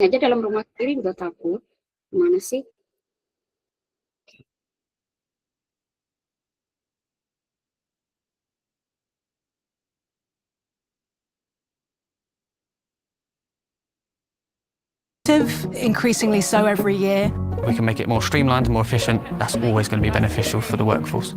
Aja dalam rumah sendiri udah takut, gimana sih? Increasingly so every year. We can make it more streamlined and more efficient. That's always going to be beneficial for the workforce.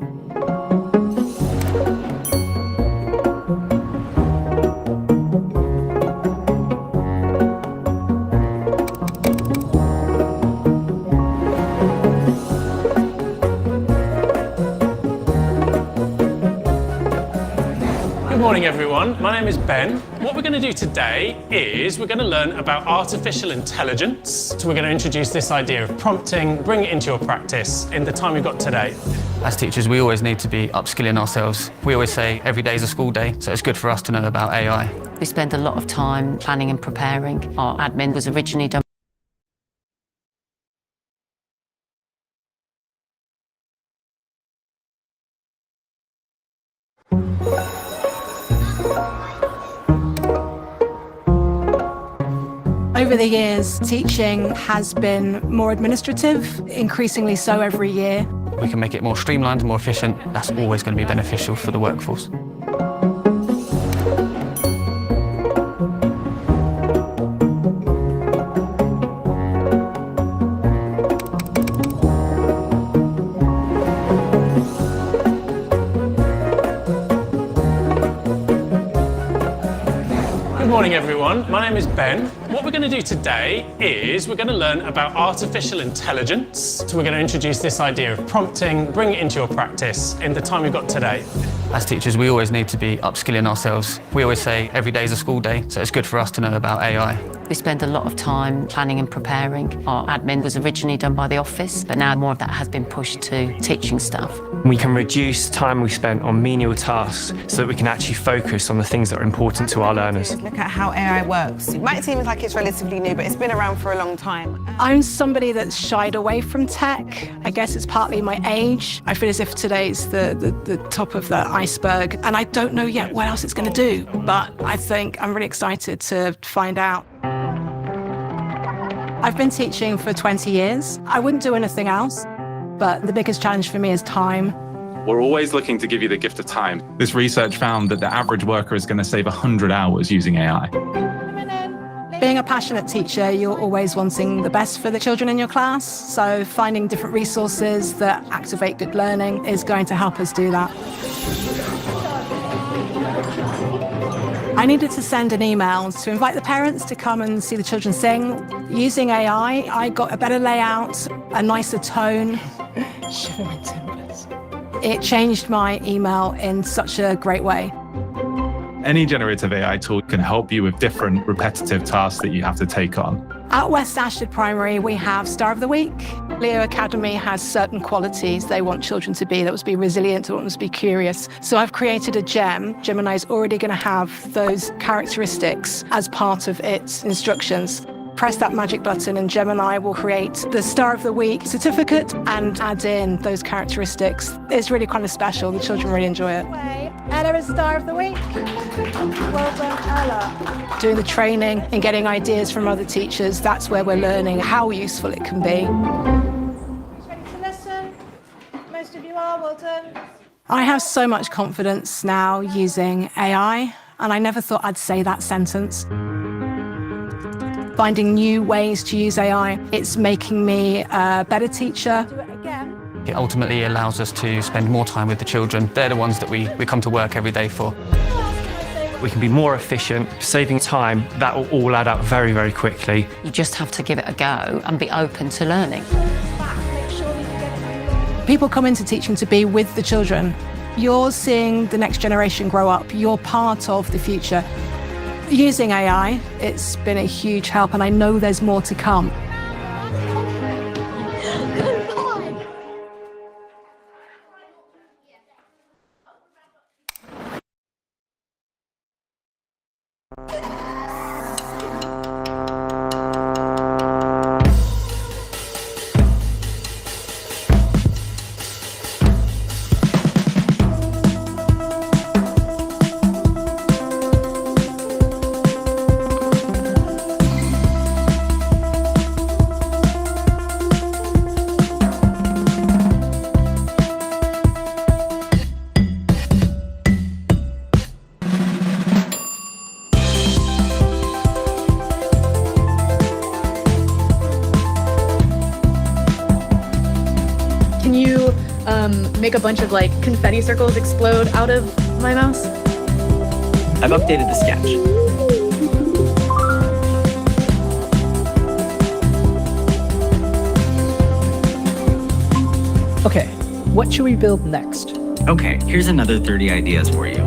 Good morning everyone, my name is Ben. What we're going to do today is we're going to learn about artificial intelligence. So we're going to introduce this idea of prompting, bring it into your practice in the time we've got today. As teachers, we always need to be upskilling ourselves. We always say every day is a school day, so it's good for us to know about AI. We spend a lot of time planning and preparing. Our admin was originally done. Over the years, teaching has been more administrative, increasingly so every year. We can make it more streamlined and more efficient. That's always going to be beneficial for the workforce. Good morning everyone, my name is Ben. What we're going to do today is we're going to learn about artificial intelligence. So we're going to introduce this idea of prompting, bring it into your practice in the time we've got today. As teachers, we always need to be upskilling ourselves. We always say every day is a school day, so it's good for us to know about AI. We spend a lot of time planning and preparing. Our admin was originally done by the office, but now more of that has been pushed to teaching staff. We can reduce time we spent on menial tasks so that we can actually focus on the things that are important to our learners. Look at how AI works. It might seem like it's relatively new, but it's been around for a long time. I'm somebody that's shied away from tech. I guess it's partly my age. I feel as if today's the top of the iceberg, and I don't know yet what else it's going to do, but I think I'm really excited to find out. I've been teaching for 20 years. I wouldn't do anything else, but the biggest challenge for me is time. We're always looking to give you the gift of time. This research found that the average worker is going to save 100 hours using AI. Being a passionate teacher, you're always wanting the best for the children in your class, so finding different resources that activate good learning is going to help us do that. I needed to send an email to invite the parents to come and see the children sing. Using AI, I got a better layout, a nicer tone. It changed my email in such a great way. Any generative AI tool can help you with different repetitive tasks that you have to take on. At West Ashford Primary, we have Star of the Week. Leo Academy has certain qualities they want children to be. They want to be resilient, they want them to be curious. So I've created a gem. Gemini's already going to have those characteristics as part of its instructions. Press that magic button and Gemini will create the Star of the Week certificate and add in those characteristics. It's really kind of special. The children really enjoy it. Ella is Star of the Week. Well done, Ella. Doing the training and getting ideas from other teachers, that's where we're learning how useful it can be. Ready to listen? Most of you are, well done. I have so much confidence now using AI, and I never thought I'd say that sentence. Finding new ways to use AI, it's making me a better teacher. Do it again. It ultimately allows us to spend more time with the children. They're the ones that we come to work every day for. We can be more efficient, saving time. That will all add up very, very quickly. You just have to give it a go and be open to learning. Make sure that you get it. People come into teaching to be with the children. You're seeing the next generation grow up. You're part of the future. Using AI, it's been a huge help, and I know there's more to come. make a bunch of like confetti circles explode out of my mouse. I've updated the sketch. Okay, what should we build next? Okay, here's another 30 ideas for you.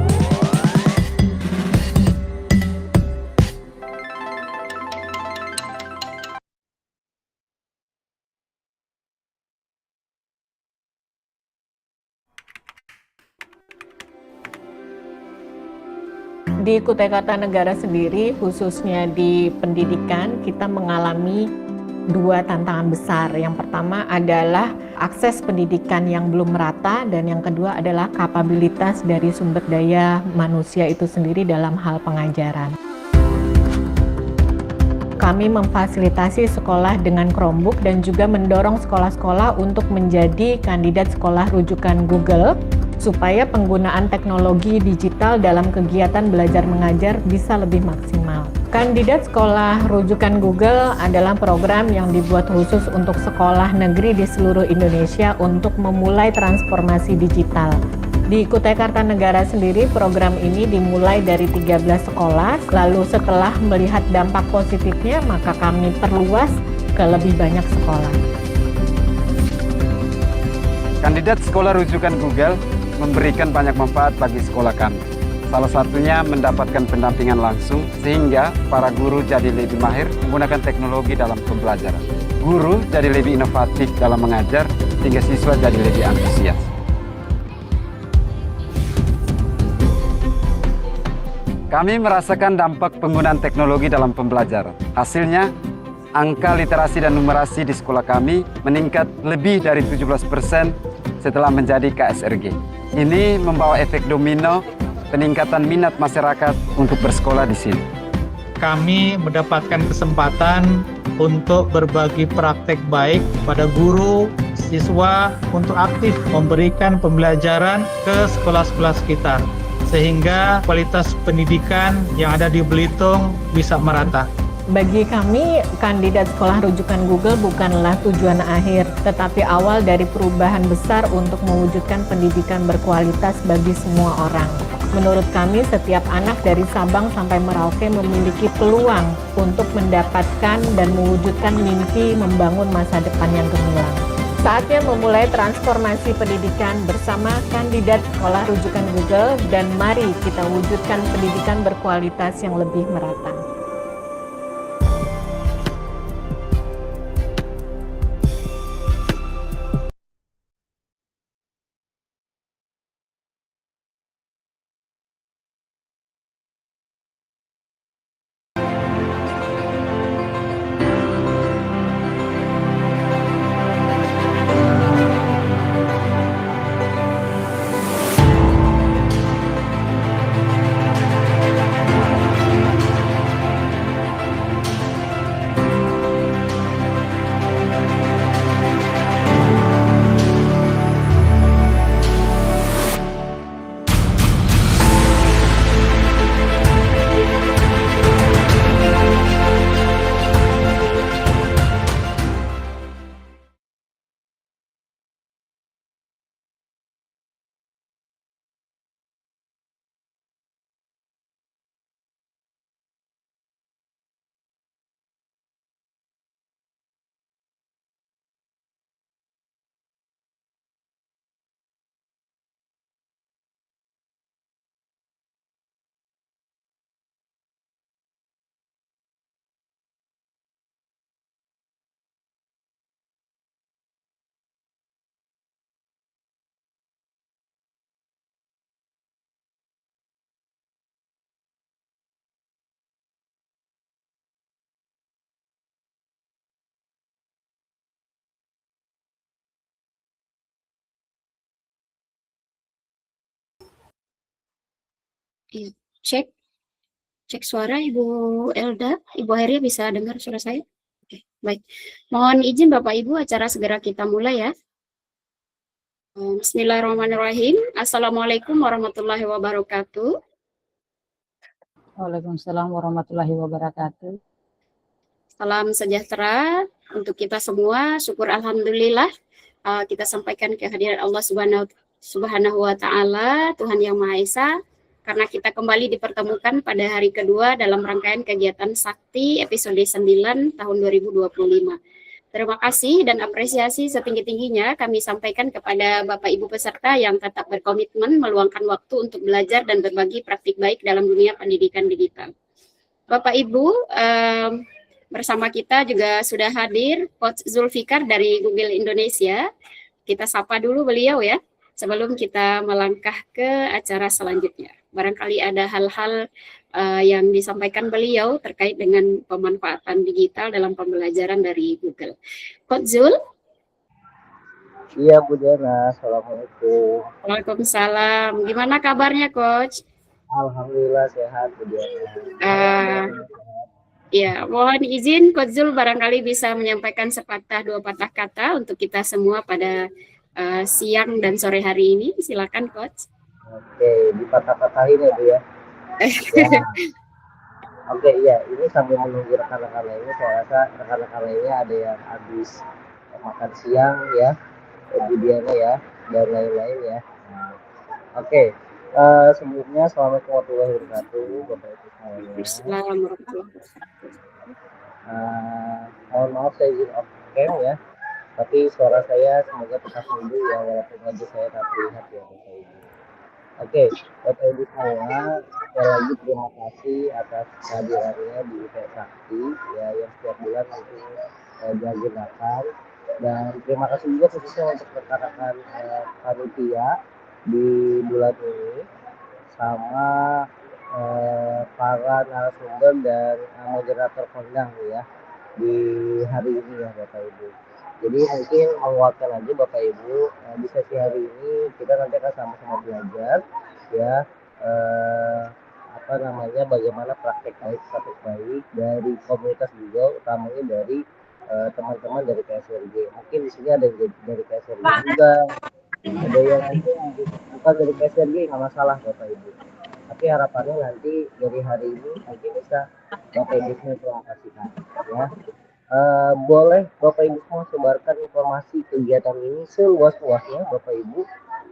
Di Kutai Kartanegara sendiri, khususnya di pendidikan, kita mengalami dua tantangan besar. Yang pertama adalah akses pendidikan yang belum merata, dan yang kedua adalah kapabilitas dari sumber daya manusia itu sendiri dalam hal pengajaran. Kami memfasilitasi sekolah dengan Chromebook dan juga mendorong sekolah-sekolah untuk menjadi kandidat sekolah rujukan Google supaya penggunaan teknologi digital dalam kegiatan belajar mengajar bisa lebih maksimal. Kandidat sekolah rujukan Google adalah program yang dibuat khusus untuk sekolah negeri di seluruh Indonesia untuk memulai transformasi digital. Di Kutai Kartanegara sendiri, program ini dimulai dari 13 sekolah, lalu setelah melihat dampak positifnya, maka kami perluas ke lebih banyak sekolah. Kandidat sekolah rujukan Google memberikan banyak manfaat bagi sekolah kami. Salah satunya mendapatkan pendampingan langsung sehingga para guru jadi lebih mahir menggunakan teknologi dalam pembelajaran. Guru jadi lebih inovatif dalam mengajar sehingga siswa jadi lebih antusias. Kami merasakan dampak penggunaan teknologi dalam pembelajaran. Hasilnya, angka literasi dan numerasi di sekolah kami meningkat lebih dari 17% setelah menjadi KSRG. Ini membawa efek domino peningkatan minat masyarakat untuk bersekolah di sini. Kami mendapatkan kesempatan untuk berbagi praktek baik pada guru, siswa untuk aktif memberikan pembelajaran ke sekolah-sekolah sekitar, sehingga kualitas pendidikan yang ada di Belitung bisa merata. Bagi kami, kandidat sekolah rujukan Google bukanlah tujuan akhir, tetapi awal dari perubahan besar untuk mewujudkan pendidikan berkualitas bagi semua orang. Menurut kami, setiap anak dari Sabang sampai Merauke memiliki peluang untuk mendapatkan dan mewujudkan mimpi membangun masa depan yang gemilang. Saatnya memulai transformasi pendidikan bersama kandidat sekolah rujukan Google, dan mari kita wujudkan pendidikan berkualitas yang lebih merata. Iya, cek suara Ibu Elda, Ibu Heria bisa dengar suara saya? Oke, baik. Mohon izin Bapak Ibu, acara segera kita mulai ya. Bismillahirrahmanirrahim. Assalamualaikum warahmatullahi wabarakatuh. Waalaikumsalam warahmatullahi wabarakatuh. Salam sejahtera untuk kita semua. Syukur alhamdulillah kita sampaikan kehadiran Allah Subhanahu wa Ta'ala, Tuhan Yang Maha Esa, karena kita kembali dipertemukan pada hari kedua dalam rangkaian kegiatan Sakti episode 9 tahun 2025. Terima kasih dan apresiasi setinggi-tingginya kami sampaikan kepada Bapak Ibu peserta yang tetap berkomitmen meluangkan waktu untuk belajar dan berbagi praktik baik dalam dunia pendidikan digital. Bapak Ibu, bersama kita juga sudah hadir Coach Zulfikar dari Google Indonesia. Kita sapa dulu beliau ya, sebelum kita melangkah ke acara selanjutnya. Barangkali ada hal-hal yang disampaikan beliau terkait dengan pemanfaatan digital dalam pembelajaran dari Google. Coach Zul? Iya Bu Diana, Assalamualaikum. Waalaikumsalam. Gimana kabarnya Coach? Alhamdulillah sehat Bu Diana. Ya, mohon izin Coach Zul barangkali bisa menyampaikan sepatah dua patah kata untuk kita semua pada siang dan sore hari ini. Silakan Coach. Oke, dipatah-patahin ya Bu ya. Ya. Oke, iya, ini sambil menunggu rekan-rekan lainnya, saya rasa rekan-rekan lainnya ada yang habis makan siang ya, Bu Diana ya, dan lain-lain ya. Oke, sebelumnya Assalamualaikum warahmatullahi wabarakatuh, Bapak Ibu semuanya. Assalamualaikum. Mohon maaf saya izin off cam ya, tapi suara saya semoga tetap merdu ya, walaupun wajah saya tak terlihat ya Bapak Ibu. Oke, Bapak Ibu semua, sekali lagi terima kasih atas kehadirannya di IPS Sakti ya, yang setiap bulan nanti diagendakan, dan terima kasih juga khususnya untuk rekan-rekan panitia di bulan ini sama para narasumber dan moderator kondang ya di hari ini ya Bapak Ibu. Jadi mungkin menguatkan aja Bapak Ibu, di sesi hari ini kita nanti akan sama-sama belajar ya bagaimana praktek baik dari komunitas juga, utamanya dari teman-teman dari KSRG. Mungkin di sini ada yang dari KSRG juga, ada yang bukan dari KSRG, nggak masalah Bapak Ibu. Tapi harapannya nanti dari hari ini mungkin bisa Bapak Ibu semua terima ya. Boleh Bapak Ibu semua sebarkan informasi kegiatan ini seluas-luasnya Bapak Ibu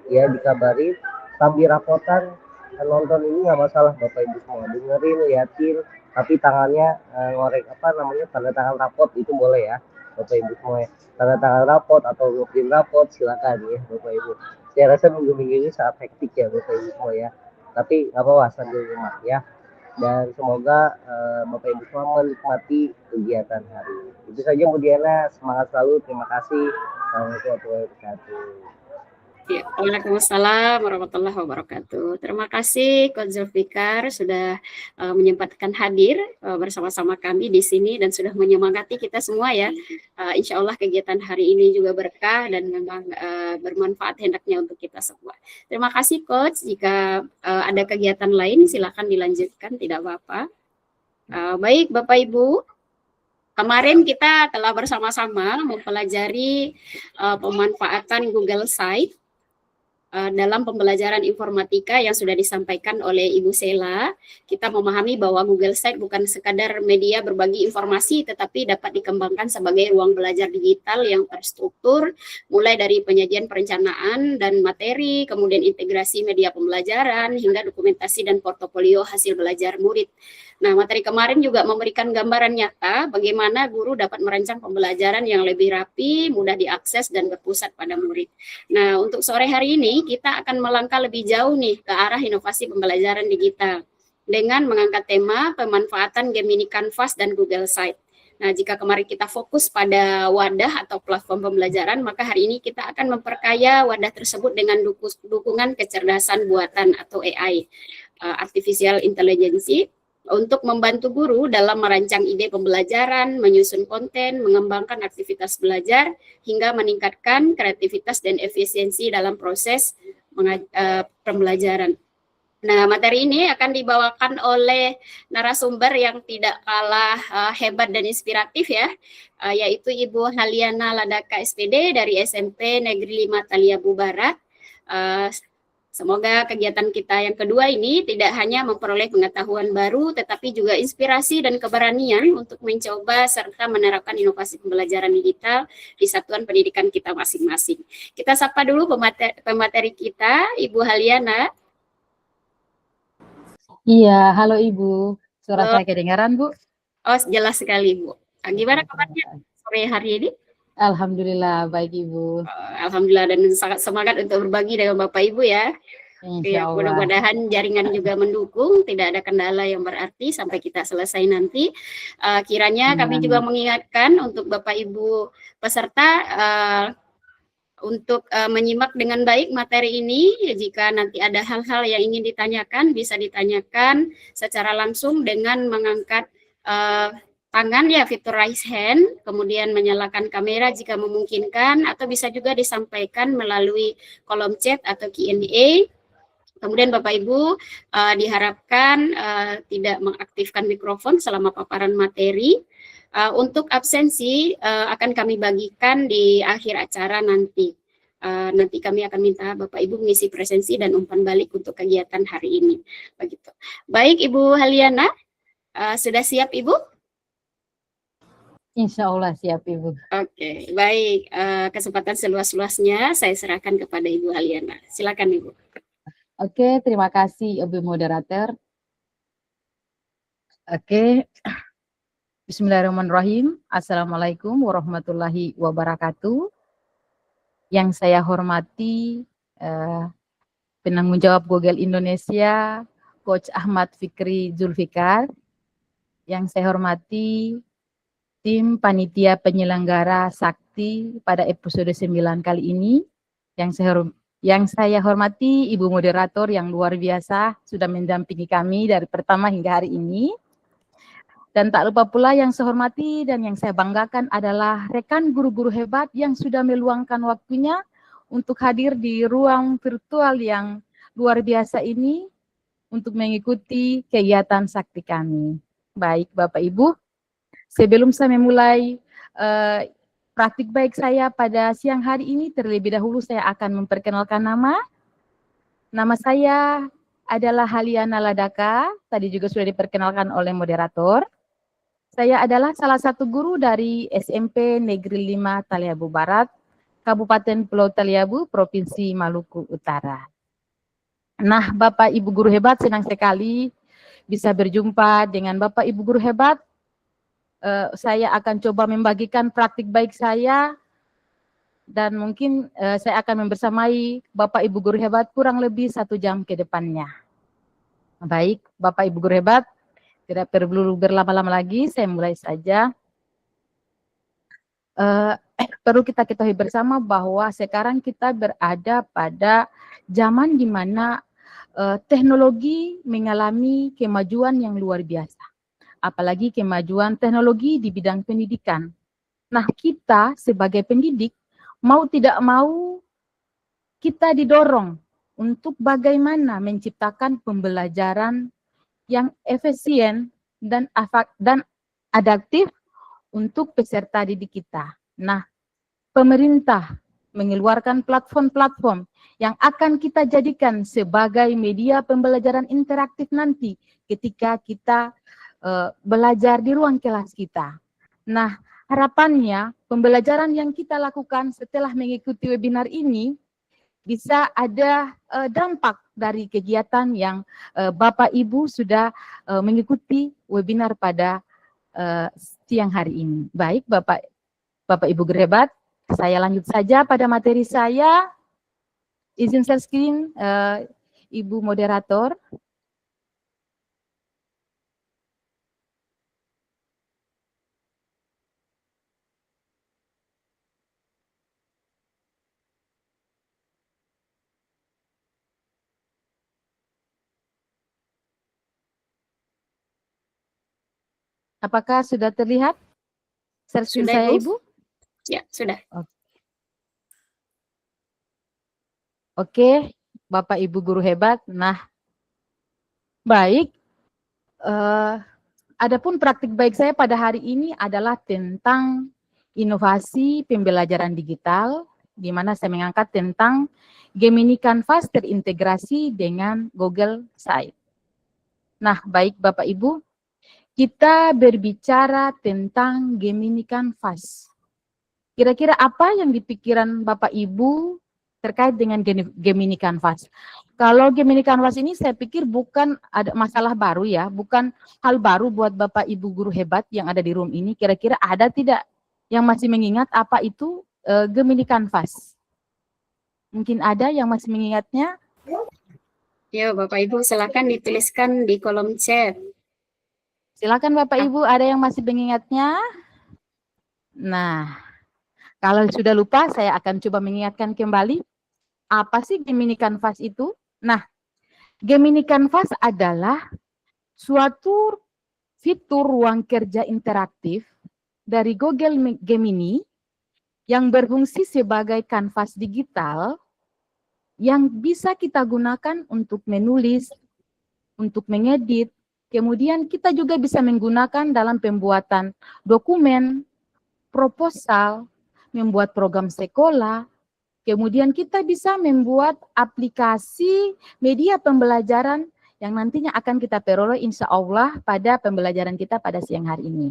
ya, dikabarin sambil rapotan nonton ini nggak masalah Bapak Ibu semua, dengerin, liatin, tapi tangannya ngorek tanda tangan rapot itu boleh ya Bapak Ibu semua ya. Tanda tangan rapot atau ngeprint rapot silakan ya Bapak Ibu. Saya rasa minggu-minggu ini sangat hektik ya Bapak Ibu semua ya, tapi nggak apa-apa sambil rumah ya. Dan semoga Bapak Ibu semua menikmati kegiatan hari ini. Itu saja Bu Diana, semangat selalu, terima kasih. Assalamualaikum warahmatullahi wabarakatuh. Ya, Waalaikumsalam warahmatullahi wabarakatuh. Terima kasih Coach Zulfikar sudah menyempatkan hadir bersama-sama kami di sini dan sudah menyemangati kita semua ya. Insya Allah kegiatan hari ini juga berkah dan memang bermanfaat hendaknya untuk kita semua. Terima kasih Coach. Jika ada kegiatan lain silakan dilanjutkan, tidak apa-apa. Baik Bapak Ibu. Kemarin kita telah bersama-sama mempelajari pemanfaatan Google Site dalam pembelajaran informatika yang sudah disampaikan oleh Ibu Sela. Kita memahami bahwa Google Site bukan sekadar media berbagi informasi, tetapi dapat dikembangkan sebagai ruang belajar digital yang terstruktur, mulai dari penyajian perencanaan dan materi, kemudian integrasi media pembelajaran, hingga dokumentasi dan portofolio hasil belajar murid. Nah, materi kemarin juga memberikan gambaran nyata bagaimana guru dapat merancang pembelajaran yang lebih rapi, mudah diakses, dan berpusat pada murid. Nah, untuk sore hari ini kita akan melangkah lebih jauh nih ke arah inovasi pembelajaran digital dengan mengangkat tema pemanfaatan Gemini Canvas dan Google Site. Nah, jika kemarin kita fokus pada wadah atau platform pembelajaran, maka hari ini kita akan memperkaya wadah tersebut dengan dukungan kecerdasan buatan atau AI, Artificial Intelligence, untuk membantu guru dalam merancang ide pembelajaran, menyusun konten, mengembangkan aktivitas belajar, hingga meningkatkan kreativitas dan efisiensi dalam proses pembelajaran. Nah, materi ini akan dibawakan oleh narasumber yang tidak kalah hebat dan inspiratif ya, yaitu Ibu Haliana Ladaka SPD dari SMP Negeri 5 Taliabu Barat. Semoga kegiatan kita yang kedua ini tidak hanya memperoleh pengetahuan baru, tetapi juga inspirasi dan keberanian untuk mencoba serta menerapkan inovasi pembelajaran digital di satuan pendidikan kita masing-masing. Kita sapa dulu pemateri kita, Ibu Haliana. Iya, halo Ibu. Suara Halo. saya kedengaran, Bu? Oh, jelas sekali, Bu. Gimana kabarnya sore hari ini? Alhamdulillah, baik Ibu. Alhamdulillah, dan sangat semangat untuk berbagi dengan Bapak Ibu ya. Insya Ya, Allah. mudah-mudahan jaringan juga mendukung, tidak ada kendala yang berarti sampai kita selesai nanti. Kiranya kami juga mengingatkan untuk Bapak Ibu peserta untuk menyimak dengan baik materi ini. Jika nanti ada hal-hal yang ingin ditanyakan, bisa ditanyakan secara langsung dengan mengangkat tangan ya, fitur raise hand, kemudian menyalakan kamera jika memungkinkan, atau bisa juga disampaikan melalui kolom chat atau Q&A. Kemudian Bapak Ibu diharapkan tidak mengaktifkan mikrofon selama paparan materi. Untuk absensi akan kami bagikan di akhir acara nanti. Nanti kami akan minta Bapak Ibu mengisi presensi dan umpan balik untuk kegiatan hari ini. Begitu. Baik Ibu Haliana, sudah siap Ibu? Insya Allah siap Ibu. Oke, baik. Kesempatan seluas-luasnya saya serahkan kepada Ibu Haliana. Silakan Ibu. Oke, terima kasih Ibu Moderator. Oke, Bismillahirrahmanirrahim. Assalamualaikum warahmatullahi wabarakatuh. Yang saya hormati penanggung jawab Google Indonesia, Coach Ahmad Fikri Zulfikar. Yang saya hormati tim panitia penyelenggara Sakti pada episode 9 kali ini. Yang saya hormati Ibu Moderator yang luar biasa sudah mendampingi kami dari pertama hingga hari ini. Dan tak lupa pula yang saya hormati dan yang saya banggakan adalah rekan guru-guru hebat yang sudah meluangkan waktunya untuk hadir di ruang virtual yang luar biasa ini untuk mengikuti kegiatan Sakti kami. Baik Bapak Ibu, sebelum saya memulai praktik baik saya pada siang hari ini, terlebih dahulu saya akan memperkenalkan nama. Nama saya adalah Haliana Ladaka, tadi juga sudah diperkenalkan oleh moderator. Saya adalah salah satu guru dari SMP Negeri 5 Taliabu Barat, Kabupaten Pulau Taliabu, Provinsi Maluku Utara. Nah, Bapak Ibu guru hebat, senang sekali bisa berjumpa dengan Bapak Ibu guru hebat. Saya akan coba membagikan praktik baik saya dan mungkin saya akan membersamai Bapak Ibu guru hebat kurang lebih 1 jam ke depannya. Baik, Bapak Ibu guru hebat, tidak perlu berlama-lama lagi, saya mulai saja. Perlu kita ketahui bersama bahwa sekarang kita berada pada zaman di mana teknologi mengalami kemajuan yang luar biasa. Apalagi kemajuan teknologi di bidang pendidikan. Nah, kita sebagai pendidik, mau tidak mau, kita didorong untuk bagaimana menciptakan pembelajaran yang efisien dan adaptif untuk peserta didik kita. Nah, pemerintah mengeluarkan platform-platform yang akan kita jadikan sebagai media pembelajaran interaktif nanti ketika kita belajar di ruang kelas kita. Nah, harapannya pembelajaran yang kita lakukan setelah mengikuti webinar ini bisa ada dampak dari kegiatan yang Bapak Ibu sudah mengikuti webinar pada siang hari ini. Baik, Bapak Ibu guru hebat, saya lanjut saja pada materi saya. Izin share screen, Ibu moderator. Apakah sudah terlihat share screen Sudah, saya, Ibu? Ibu? Ya, sudah. Oke, Bapak Ibu guru hebat. Nah, baik. Adapun praktik baik saya pada hari ini adalah tentang inovasi pembelajaran digital di mana saya mengangkat tentang Gemini Canvas terintegrasi dengan Google Site. Nah, baik Bapak Ibu, kita berbicara tentang Gemini Canvas. Kira-kira apa yang dipikiran Bapak Ibu terkait dengan Gemini Canvas? Kalau Gemini Canvas ini saya pikir bukan ada masalah baru ya, bukan hal baru buat Bapak Ibu guru hebat yang ada di room ini. Kira-kira ada tidak yang masih mengingat apa itu Gemini Canvas? Mungkin ada yang masih mengingatnya? Ya, Bapak Ibu silakan dituliskan di kolom chat. Silakan Bapak Ibu, ada yang masih mengingatnya? Nah, kalau sudah lupa saya akan coba mengingatkan kembali. Apa sih Gemini Canvas itu? Nah, Gemini Canvas adalah suatu fitur ruang kerja interaktif dari Google Gemini yang berfungsi sebagai kanvas digital yang bisa kita gunakan untuk menulis, untuk mengedit, kemudian kita juga bisa menggunakan dalam pembuatan dokumen, proposal, membuat program sekolah, kemudian kita bisa membuat aplikasi media pembelajaran yang nantinya akan kita peroleh insya Allah pada pembelajaran kita pada siang hari ini.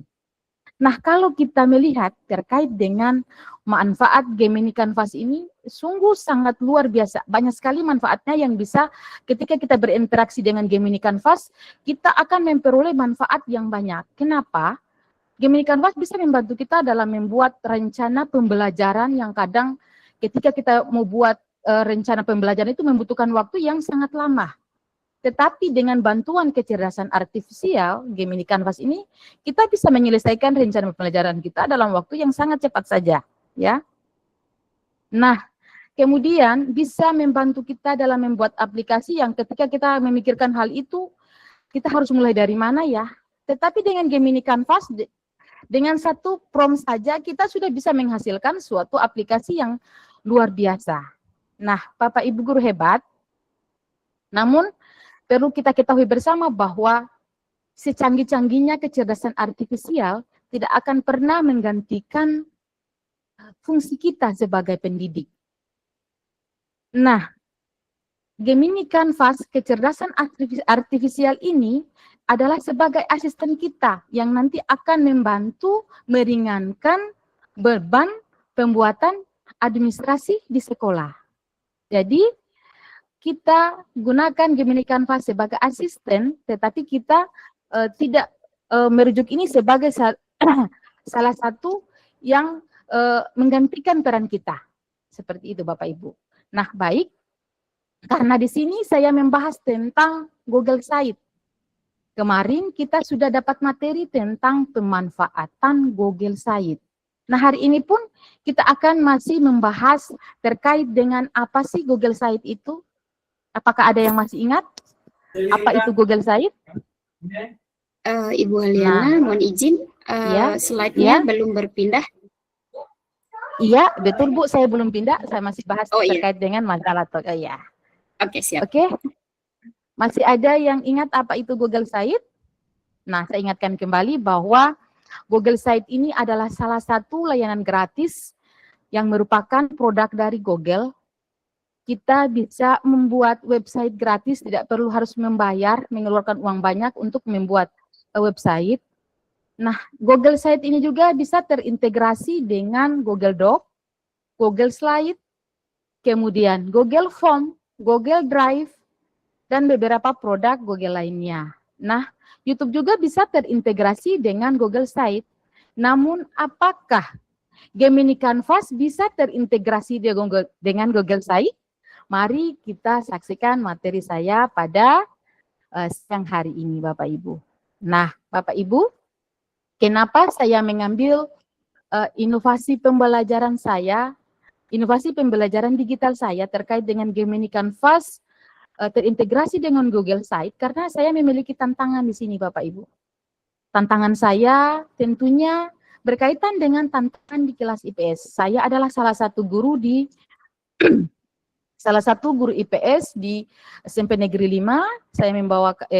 Nah, kalau kita melihat terkait dengan manfaat Gemini Canvas ini, sungguh sangat luar biasa. Banyak sekali manfaatnya yang bisa ketika kita berinteraksi dengan Gemini Canvas, kita akan memperoleh manfaat yang banyak. Kenapa? Gemini Canvas bisa membantu kita dalam membuat rencana pembelajaran yang kadang ketika kita mau buat rencana pembelajaran itu membutuhkan waktu yang sangat lama. Tetapi dengan bantuan kecerdasan artifisial, Gemini Canvas ini, kita bisa menyelesaikan rencana pembelajaran kita dalam waktu yang sangat cepat saja. Ya. Nah, kemudian bisa membantu kita dalam membuat aplikasi yang ketika kita memikirkan hal itu, kita harus mulai dari mana ya. Tetapi dengan Gemini Canvas, dengan satu prompt saja, kita sudah bisa menghasilkan suatu aplikasi yang luar biasa. Nah, Bapak Ibu guru hebat, namun perlu kita ketahui bersama bahwa secanggih-canggihnya kecerdasan artifisial tidak akan pernah menggantikan fungsi kita sebagai pendidik. Nah, Gemini Canvas kecerdasan artifisial ini adalah sebagai asisten kita yang nanti akan membantu meringankan beban pembuatan administrasi di sekolah. Jadi, kita gunakan Gemini Canvas sebagai asisten, tetapi kita tidak merujuk ini sebagai salah satu yang menggantikan peran kita. Seperti itu Bapak Ibu. Nah, baik. Karena di sini saya membahas tentang Google Site. Kemarin kita sudah dapat materi tentang pemanfaatan Google Site. Nah, hari ini pun kita akan masih membahas terkait dengan apa sih Google Site itu. Apakah ada yang masih ingat apa itu Google Site? Ibu Aliana, mohon izin, slide-nya belum berpindah. Iya, betul Bu, saya belum pindah, saya masih bahas terkait dengan masalah. Ya. Oke, siap. Oke, masih ada yang ingat apa itu Google Site? Nah, saya ingatkan kembali bahwa Google Site ini adalah salah satu layanan gratis yang merupakan produk dari Google. Kita bisa membuat website gratis, tidak perlu harus membayar, mengeluarkan uang banyak untuk membuat website. Nah, Google Site ini juga bisa terintegrasi dengan Google Doc, Google Slide, kemudian Google Form, Google Drive, dan beberapa produk Google lainnya. Nah, YouTube juga bisa terintegrasi dengan Google Site. Namun, apakah Gemini Canvas bisa terintegrasi dengan Google Site? Mari kita saksikan materi saya pada siang hari ini, Bapak Ibu. Nah, Bapak Ibu, kenapa saya mengambil inovasi pembelajaran saya, inovasi pembelajaran digital saya terkait dengan Gemini Canvas terintegrasi dengan Google Site? Karena saya memiliki tantangan di sini, Bapak Ibu. Tantangan saya tentunya berkaitan dengan tantangan di kelas IPS. Saya adalah salah satu guru di IPS di SMP Negeri 5.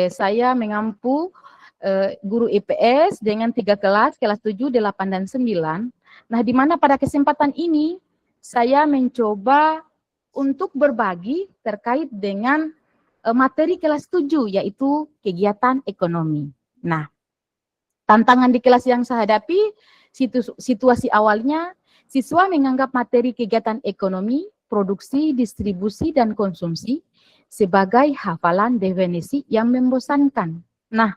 Saya mengampu guru IPS dengan 3 kelas, kelas 7, 8, dan 9. Nah, di mana pada kesempatan ini saya mencoba untuk berbagi terkait dengan materi kelas 7, yaitu kegiatan ekonomi. Nah, tantangan di kelas yang saya hadapi, situasi awalnya, siswa menganggap materi kegiatan ekonomi, produksi, distribusi, dan konsumsi sebagai hafalan definisi yang membosankan. Nah,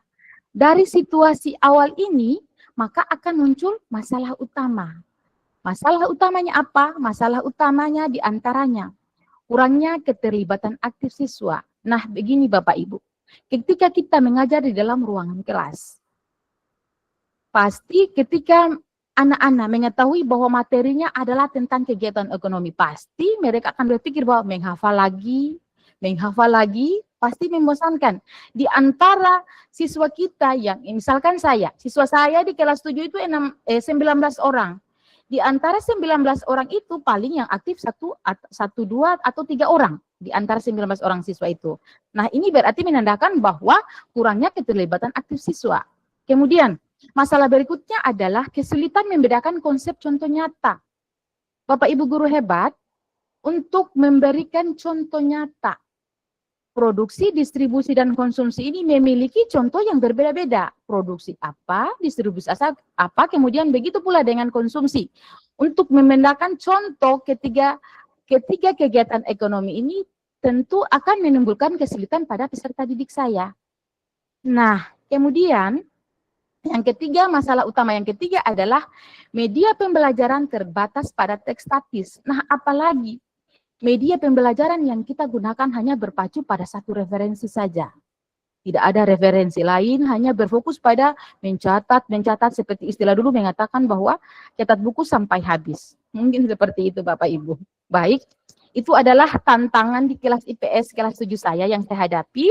dari situasi awal ini, maka akan muncul masalah utama. Masalah utamanya apa? Masalah utamanya diantaranya kurangnya keterlibatan aktif siswa. Nah, begini Bapak Ibu, ketika kita mengajar di dalam ruangan kelas, pasti ketika anak-anak mengetahui bahwa materinya adalah tentang kegiatan ekonomi, pasti mereka akan berpikir bahwa menghafal lagi, pasti membosankan. Di antara siswa kita yang, misalkan siswa saya di kelas 7 itu 19 orang. Di antara 19 orang itu paling yang aktif 1, 2, atau 3 orang. Di antara 19 orang siswa itu. Nah, ini berarti menandakan bahwa kurangnya keterlibatan aktif siswa. Kemudian, masalah berikutnya adalah kesulitan membedakan konsep contoh nyata. Bapak Ibu guru hebat, untuk memberikan contoh nyata, produksi, distribusi, dan konsumsi ini memiliki contoh yang berbeda-beda. Produksi apa, distribusi apa, kemudian begitu pula dengan konsumsi. Untuk membedakan contoh ketiga kegiatan ekonomi ini tentu akan menimbulkan kesulitan pada peserta didik saya. Nah, kemudian yang ketiga, masalah utama yang ketiga adalah media pembelajaran terbatas pada teks statis. Nah, apalagi media pembelajaran yang kita gunakan hanya berpacu pada satu referensi saja. Tidak ada referensi lain, hanya berfokus pada mencatat seperti istilah dulu mengatakan bahwa catat buku sampai habis. Mungkin seperti itu Bapak Ibu. Baik, itu adalah tantangan di kelas IPS kelas 7 saya yang saya hadapi.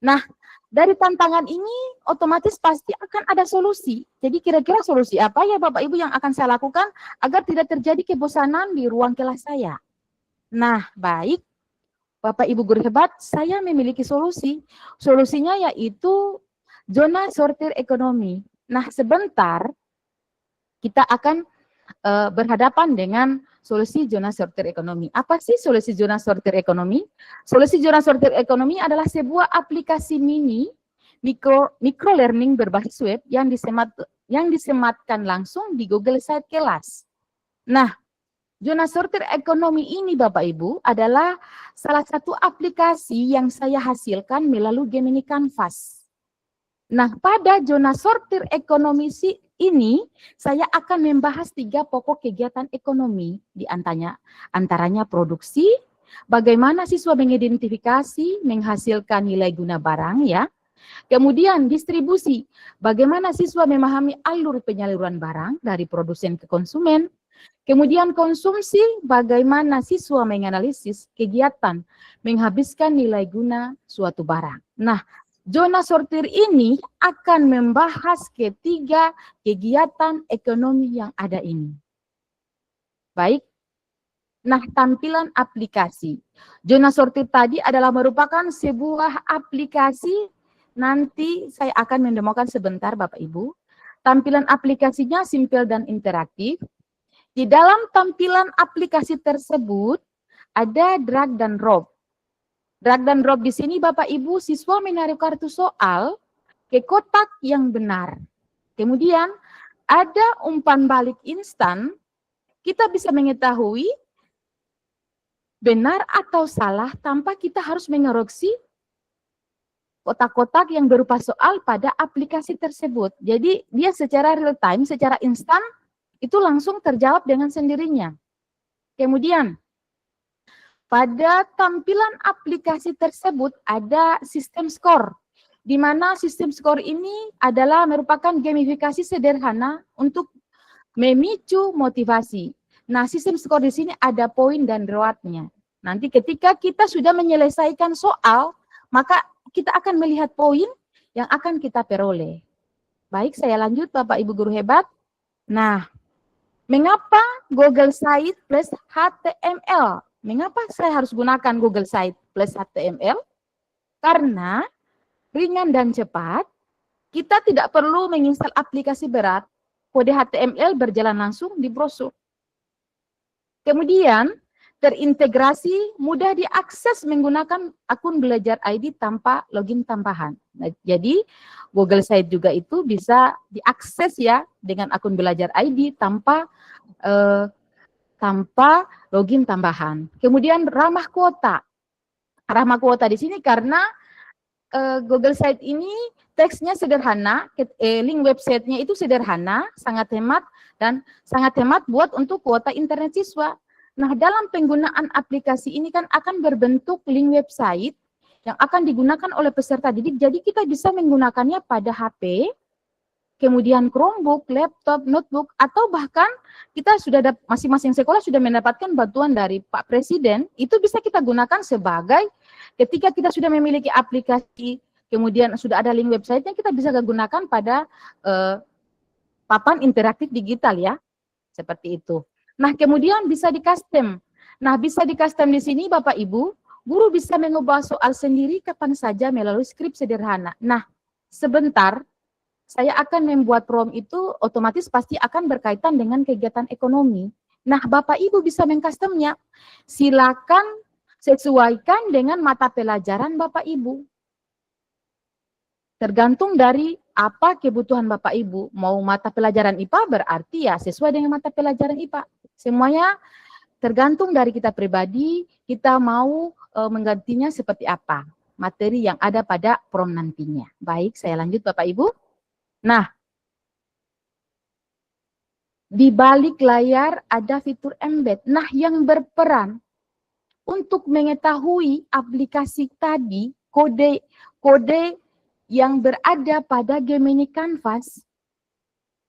Nah, dari tantangan ini otomatis pasti akan ada solusi. Jadi kira-kira solusi apa ya Bapak Ibu yang akan saya lakukan agar tidak terjadi kebosanan di ruang kelas saya? Nah, baik, Bapak Ibu guru hebat, saya memiliki solusi. Solusinya yaitu zona sortir ekonomi. Nah, sebentar kita akan berhadapan dengan solusi zona sortir ekonomi. Apa sih solusi zona sortir ekonomi? Solusi zona sortir ekonomi adalah sebuah aplikasi mini micro learning berbasis web yang disematkan langsung di Google Site kelas. Nah, zona sortir ekonomi ini Bapak Ibu adalah salah satu aplikasi yang saya hasilkan melalui Gemini Canvas. Nah, pada zona sortir ekonomi ini saya akan membahas 3 pokok kegiatan ekonomi, di antaranya produksi, bagaimana siswa mengidentifikasi, menghasilkan nilai guna barang ya. Kemudian distribusi, bagaimana siswa memahami alur penyaluran barang dari produsen ke konsumen. Kemudian konsumsi, bagaimana siswa menganalisis kegiatan menghabiskan nilai guna suatu barang. Nah, zona sortir ini akan membahas ketiga kegiatan ekonomi yang ada ini. Baik. Nah, tampilan aplikasi. Zona sortir tadi adalah merupakan sebuah aplikasi, nanti saya akan mendemokan sebentar Bapak Ibu. Tampilan aplikasinya simpel dan interaktif. Di dalam tampilan aplikasi tersebut ada drag dan drop. Drag dan drop di sini Bapak Ibu, siswa menaruh kartu soal ke kotak yang benar. Kemudian ada umpan balik instan, kita bisa mengetahui benar atau salah tanpa kita harus mengoreksi kotak-kotak yang berupa soal pada aplikasi tersebut. Jadi dia secara real time, secara instan, itu langsung terjawab dengan sendirinya. Kemudian, pada tampilan aplikasi tersebut ada sistem skor, di mana sistem skor ini adalah merupakan gamifikasi sederhana untuk memicu motivasi. Nah, sistem skor di sini ada poin dan rewardnya. Nanti ketika kita sudah menyelesaikan soal, maka kita akan melihat poin yang akan kita peroleh. Baik, saya lanjut Bapak Ibu guru hebat. Nah, mengapa Google Site plus HTML? Mengapa saya harus gunakan Google Site plus HTML? Karena ringan dan cepat, kita tidak perlu menginstal aplikasi berat, kode HTML berjalan langsung di browser. Kemudian terintegrasi, mudah diakses menggunakan akun belajar ID tanpa login tambahan. Nah, jadi Google Site juga itu bisa diakses ya dengan akun belajar ID tanpa login tambahan. Kemudian ramah kuota. Ramah kuota di sini karena Google Site ini teksnya sederhana, link websitenya itu sederhana, sangat hemat buat untuk kuota internet siswa. Nah, dalam penggunaan aplikasi ini kan akan berbentuk link website yang akan digunakan oleh peserta didik. Jadi kita bisa menggunakannya pada HP, kemudian Chromebook, laptop, notebook, atau bahkan kita sudah masing-masing sekolah sudah mendapatkan bantuan dari Pak Presiden, itu bisa kita gunakan sebagai ketika kita sudah memiliki aplikasi, kemudian sudah ada link websitenya, kita bisa gunakan pada papan interaktif digital ya, seperti itu. Nah, kemudian bisa di-custom. Nah, bisa di-custom di sini Bapak Ibu, guru bisa mengubah soal sendiri kapan saja melalui skrip sederhana. Nah, sebentar, saya akan membuat prompt itu otomatis pasti akan berkaitan dengan kegiatan ekonomi. Nah, Bapak Ibu bisa mengcustomnya. Silakan sesuaikan dengan mata pelajaran Bapak Ibu. Tergantung dari apa kebutuhan Bapak Ibu. Mau mata pelajaran IPA berarti ya sesuai dengan mata pelajaran IPA. Semuanya tergantung dari kita pribadi, kita mau menggantinya seperti apa. Materi yang ada pada prompt nantinya. Baik, saya lanjut Bapak Ibu. Nah, di balik layar ada fitur embed. Nah, yang berperan untuk mengetahui aplikasi tadi, kode yang berada pada Gemini Canvas,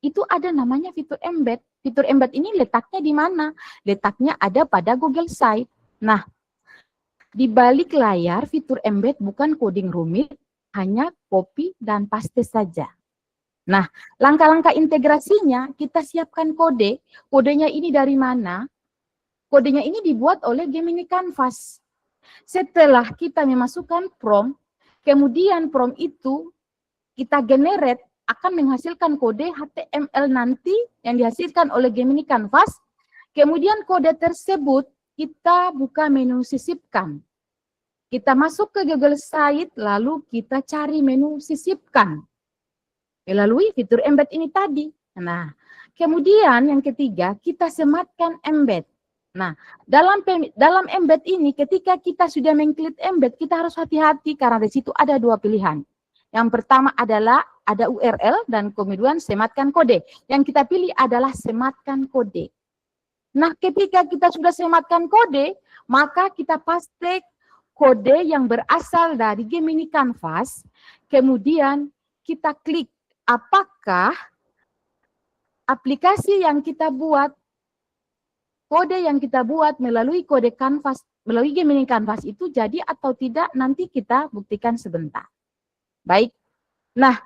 itu ada namanya fitur embed. Fitur embed ini letaknya di mana? Letaknya ada pada Google Site. Nah, di balik layar fitur embed bukan coding rumit, hanya copy dan paste saja. Nah, langkah-langkah integrasinya kita siapkan kode. Kodenya ini dari mana? Kodenya ini dibuat oleh Gemini Canvas. Setelah kita memasukkan prompt, kemudian prompt itu kita generate akan menghasilkan kode HTML nanti yang dihasilkan oleh Gemini Canvas. Kemudian kode tersebut kita buka menu sisipkan. Kita masuk ke Google Site, lalu kita cari menu sisipkan melalui fitur embed ini tadi. Nah, kemudian yang ketiga, kita sematkan embed. Nah, dalam embed ini, ketika kita sudah mengklik embed, kita harus hati-hati karena di situ ada dua pilihan. Yang pertama adalah ada URL dan kemudian sematkan kode. Yang kita pilih adalah sematkan kode. Nah, ketika kita sudah sematkan kode, maka kita paste kode yang berasal dari Gemini Canvas. Kemudian kita klik apakah aplikasi yang kita buat, kode yang kita buat melalui kode Canvas, melalui Gemini Canvas itu jadi atau tidak, nanti kita buktikan sebentar. Baik. Nah,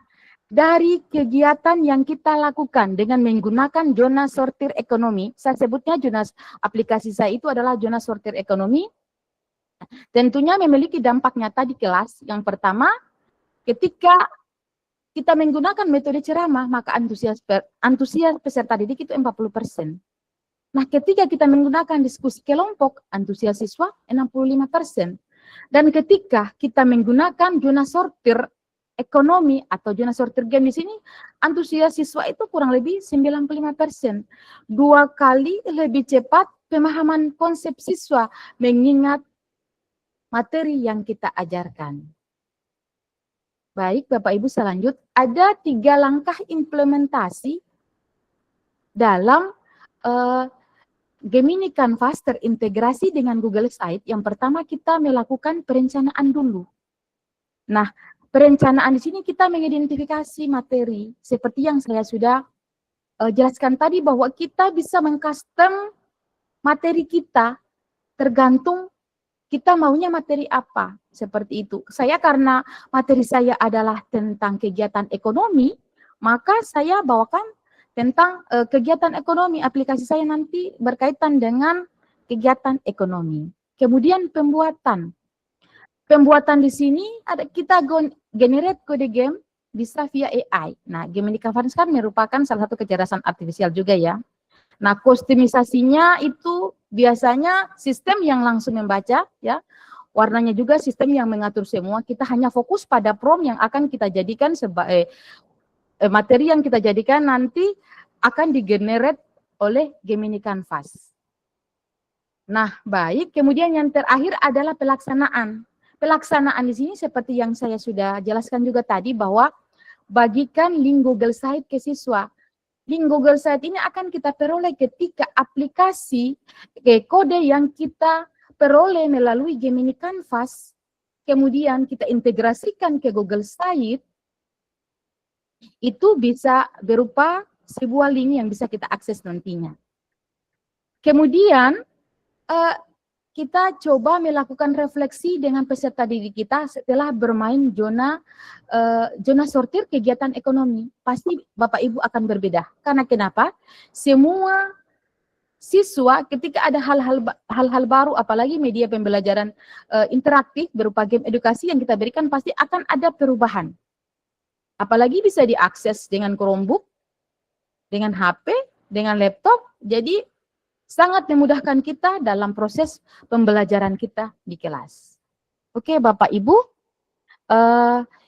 dari kegiatan yang kita lakukan dengan menggunakan zona sortir ekonomi, saya sebutnya aplikasi saya itu adalah zona sortir ekonomi, tentunya memiliki dampak nyata di kelas. Yang pertama, ketika kita menggunakan metode ceramah, maka antusias peserta didik itu 40%. Nah, ketika kita menggunakan diskusi kelompok, antusias siswa 65%. Dan ketika kita menggunakan zona sortir ekonomi atau zona sortir game di sini, antusias siswa itu kurang lebih 95%. 2 kali lebih cepat pemahaman konsep siswa mengingat materi yang kita ajarkan. Baik, Bapak Ibu selanjut, ada 3 langkah implementasi dalam Gemini Canvas terintegrasi dengan Google Site. Yang pertama kita melakukan perencanaan dulu. Nah, perencanaan di sini kita mengidentifikasi materi seperti yang saya sudah jelaskan tadi bahwa kita bisa mengcustom materi kita tergantung kita maunya materi apa, seperti itu. Saya karena materi saya adalah tentang kegiatan ekonomi, maka saya bawakan tentang kegiatan ekonomi. Aplikasi saya nanti berkaitan dengan kegiatan ekonomi. Kemudian pembuatan. Pembuatan di sini ada kita generate kode game bisa via AI. Nah, Gemini Canvas kan merupakan salah satu kecerdasan artifisial juga ya. Nah, kustomisasinya itu biasanya sistem yang langsung membaca, ya, warnanya juga sistem yang mengatur semua. Kita hanya fokus pada prompt yang akan kita jadikan sebagai materi yang kita jadikan nanti akan digenerate oleh Gemini Canvas. Nah, baik. Kemudian yang terakhir adalah pelaksanaan. Pelaksanaan di sini seperti yang saya sudah jelaskan juga tadi bahwa bagikan link Google Site ke siswa. Link Google Site ini akan kita peroleh ketika aplikasi kode yang kita peroleh melalui Gemini Canvas, kemudian kita integrasikan ke Google Site, itu bisa berupa sebuah link yang bisa kita akses nantinya. Kemudian, kita coba melakukan refleksi dengan peserta didik kita setelah bermain zona sortir kegiatan ekonomi. Pasti Bapak Ibu akan berbeda. Karena kenapa? Semua siswa ketika ada hal-hal baru, apalagi media pembelajaran interaktif berupa game edukasi yang kita berikan, pasti akan ada perubahan. Apalagi bisa diakses dengan Chromebook, dengan HP, dengan laptop. Jadi sangat memudahkan kita dalam proses pembelajaran kita di kelas. Oke, Bapak Ibu,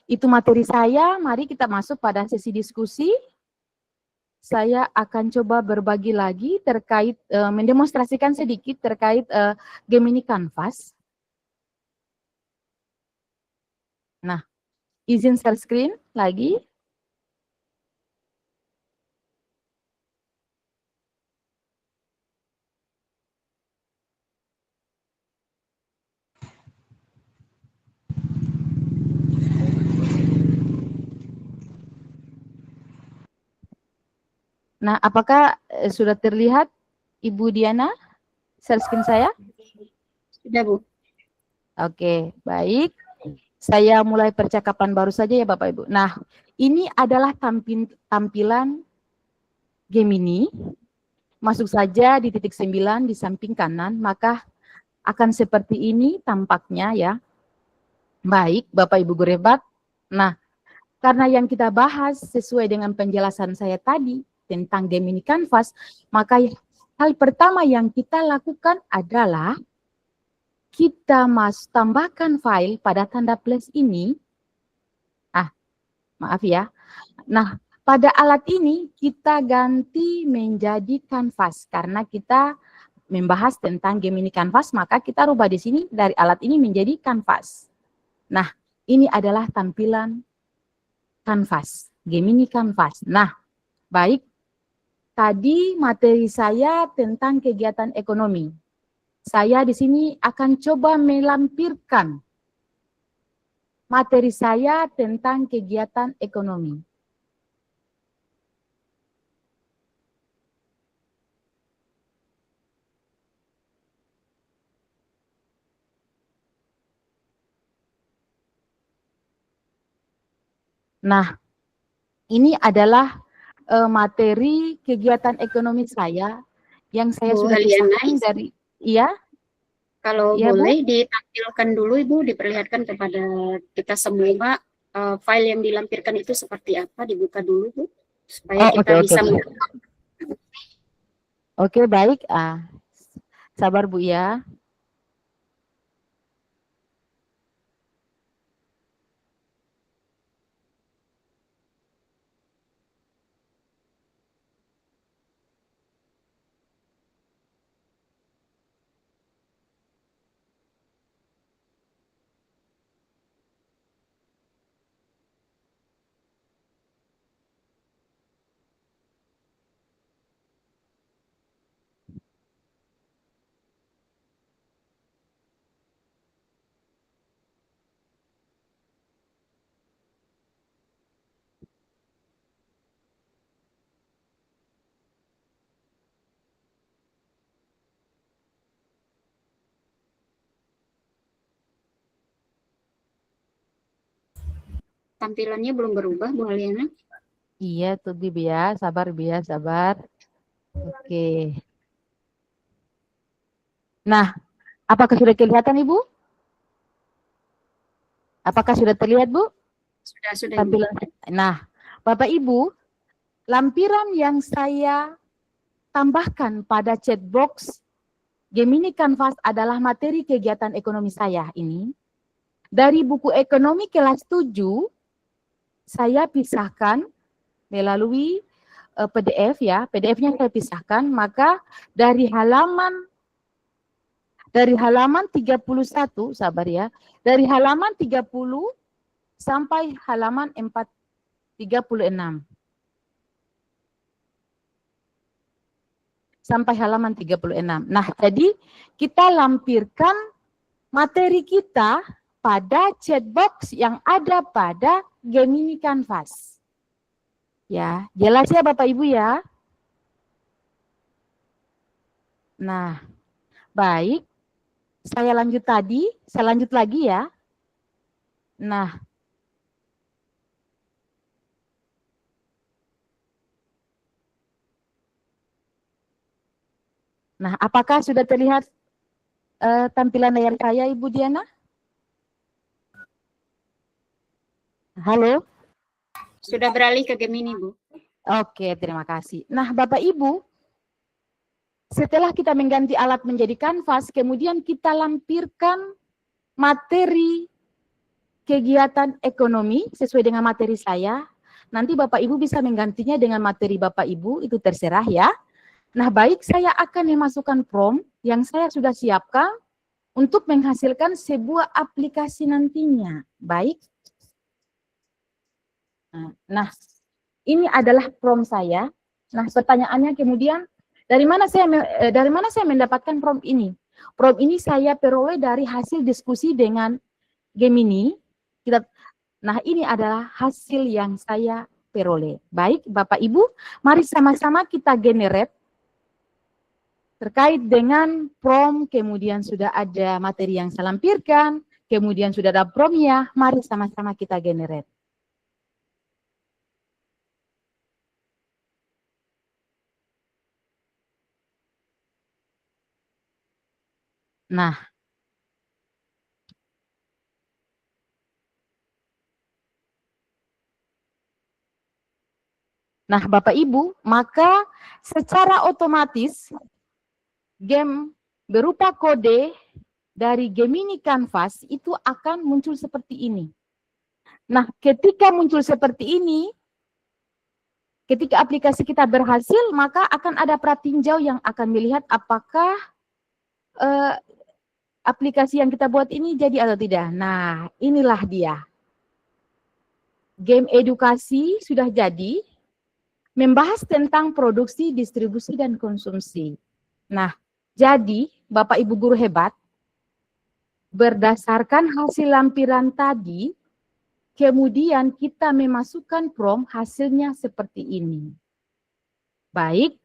itu materi saya. Mari kita masuk pada sesi diskusi. Saya akan coba berbagi lagi terkait, mendemonstrasikan sedikit terkait Gemini Canvas. Nah, izin share screen lagi. Nah, apakah sudah terlihat Ibu Diana share screen saya? Sudah, Bu. Oke, baik. Saya mulai percakapan baru saja ya Bapak Ibu. Nah, ini adalah tampilan Gemini. Masuk saja di titik 9 di samping kanan, maka akan seperti ini tampaknya ya. Baik, Bapak Ibu guru hebat. Nah, karena yang kita bahas sesuai dengan penjelasan saya tadi tentang Gemini Canvas, maka hal pertama yang kita lakukan adalah kita tambahkan file pada tanda plus ini. Maaf ya. Nah, pada alat ini kita ganti menjadi Canvas karena kita membahas tentang Gemini Canvas, maka kita rubah di sini dari alat ini menjadi Canvas. Nah, ini adalah tampilan Canvas, Gemini Canvas. Nah, baik. Tadi materi saya tentang kegiatan ekonomi. Saya di sini akan coba melampirkan materi saya tentang kegiatan ekonomi. Nah, ini adalah materi kegiatan ekonomi saya yang saya sudah pisahkan dari, iya. Kalau ya, boleh ditampilkan dulu Ibu, diperlihatkan kepada kita semua file yang dilampirkan itu seperti apa, dibuka dulu Bu, supaya kita bisa melihat. Oke, baik. Sabar Bu ya. Tampilannya belum berubah, Bu Aliana? Iya, tunggu Bu ya, sabar Bu ya, sabar. Oke. Nah, apakah sudah kelihatan Ibu? Apakah sudah terlihat Bu? Sudah. Tampilan. Nah, Bapak Ibu, lampiran yang saya tambahkan pada chat box Gemini Canvas adalah materi kegiatan ekonomi saya ini. Dari buku ekonomi kelas 7, saya pisahkan melalui PDF ya. PDF-nya saya pisahkan, maka dari halaman 31, sabar ya. Dari halaman 30 sampai halaman 36. Sampai halaman 36. Nah, jadi kita lampirkan materi kita pada chat box yang ada pada Gemini Canvas. Ya, jelas ya Bapak Ibu ya? Nah, baik. Saya lanjut lagi ya. Nah, apakah sudah terlihat tampilan layar saya, Ibu Diana? Halo? Sudah beralih ke Gemini, Bu. Oke, terima kasih. Nah, Bapak Ibu, setelah kita mengganti alat menjadi kanvas, kemudian kita lampirkan materi kegiatan ekonomi sesuai dengan materi saya. Nanti Bapak Ibu bisa menggantinya dengan materi Bapak Ibu, itu terserah ya. Nah, baik, saya akan memasukkan prompt yang saya sudah siapkan untuk menghasilkan sebuah aplikasi nantinya. Baik. Nah, ini adalah prompt saya. Nah, pertanyaannya kemudian, dari mana saya mendapatkan prompt ini? Prompt ini saya peroleh dari hasil diskusi dengan Gemini. Nah, ini adalah hasil yang saya peroleh. Baik, Bapak Ibu, mari sama-sama kita generate terkait dengan prompt, kemudian sudah ada materi yang saya lampirkan, kemudian sudah ada promptnya, mari sama-sama kita generate. Nah, Bapak Ibu, maka secara otomatis game berupa kode dari Gemini Canvas itu akan muncul seperti ini. Nah, ketika muncul seperti ini, ketika aplikasi kita berhasil, maka akan ada pratinjau yang akan melihat apakah aplikasi yang kita buat ini jadi atau tidak. Nah, inilah dia. Game edukasi sudah jadi, membahas tentang produksi, distribusi, dan konsumsi. Nah, jadi Bapak Ibu guru hebat, berdasarkan hasil lampiran tadi, kemudian kita memasukkan prompt, hasilnya seperti ini. Baik,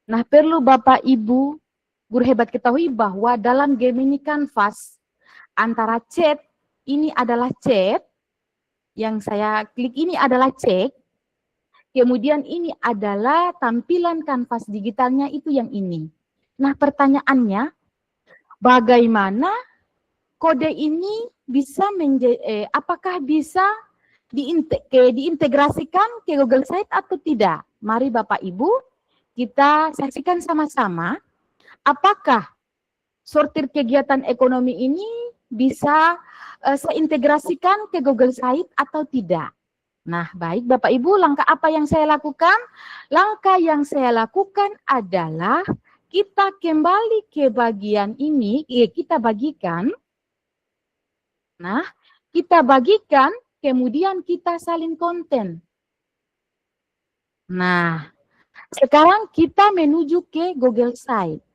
nah perlu Bapak Ibu guru hebat ketahui bahwa dalam Gemini Canvas, antara chat, ini adalah chat, yang saya klik ini adalah chat, kemudian ini adalah tampilan kanvas digitalnya itu yang ini. Nah, pertanyaannya, bagaimana kode ini bisa apakah bisa diintegrasikan ke Google Site atau tidak? Mari Bapak Ibu, kita saksikan sama-sama apakah sortir kegiatan ekonomi ini bisa saya integrasikan ke Google Site atau tidak. Nah, baik Bapak Ibu, langkah apa yang saya lakukan? Langkah yang saya lakukan adalah kita kembali ke bagian ini, kita bagikan. Nah, kita bagikan, kemudian kita salin konten. Nah, sekarang kita menuju ke Google Site.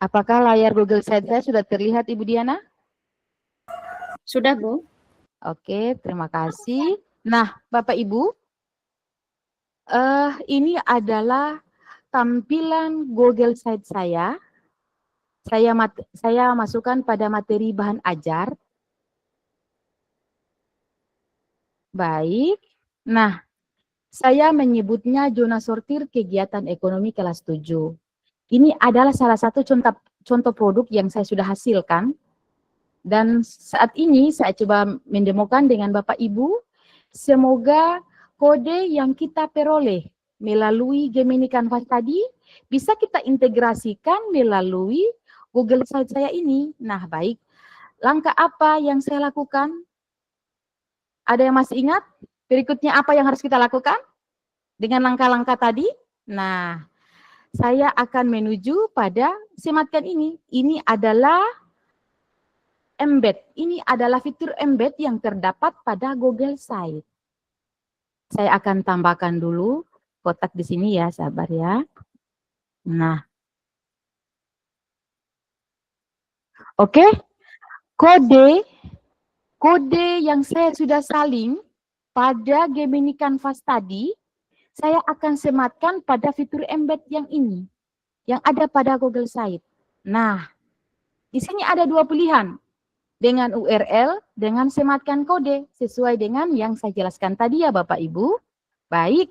Apakah layar Google Site saya sudah terlihat, Ibu Diana? Sudah, Bu. Oke, terima kasih. Nah, Bapak Ibu, ini adalah tampilan Google Site saya. Saya masukkan pada materi bahan ajar. Baik. Nah, Saya menyebutnya zona sortir kegiatan ekonomi kelas 7. Ini adalah salah satu contoh produk yang saya sudah hasilkan. Dan saat ini saya coba mendemokan dengan Bapak Ibu. Semoga kode yang kita peroleh melalui Gemini Canvas tadi bisa kita integrasikan melalui Google Site saya ini. Nah, baik. Langkah apa yang saya lakukan? Ada yang masih ingat? Berikutnya apa yang harus kita lakukan? Dengan langkah-langkah tadi? Nah, saya akan menuju pada sematkan ini. Ini adalah embed. Ini adalah fitur embed yang terdapat pada Google Site. Saya akan tambahkan dulu kotak di sini ya, sabar ya. Nah. Oke. Kode yang saya sudah salin pada Gemini Canvas tadi, saya akan sematkan pada fitur embed yang ini, yang ada pada Google Site. Nah, di sini ada dua pilihan, dengan URL, dengan sematkan kode, sesuai dengan yang saya jelaskan tadi ya Bapak Ibu. Baik,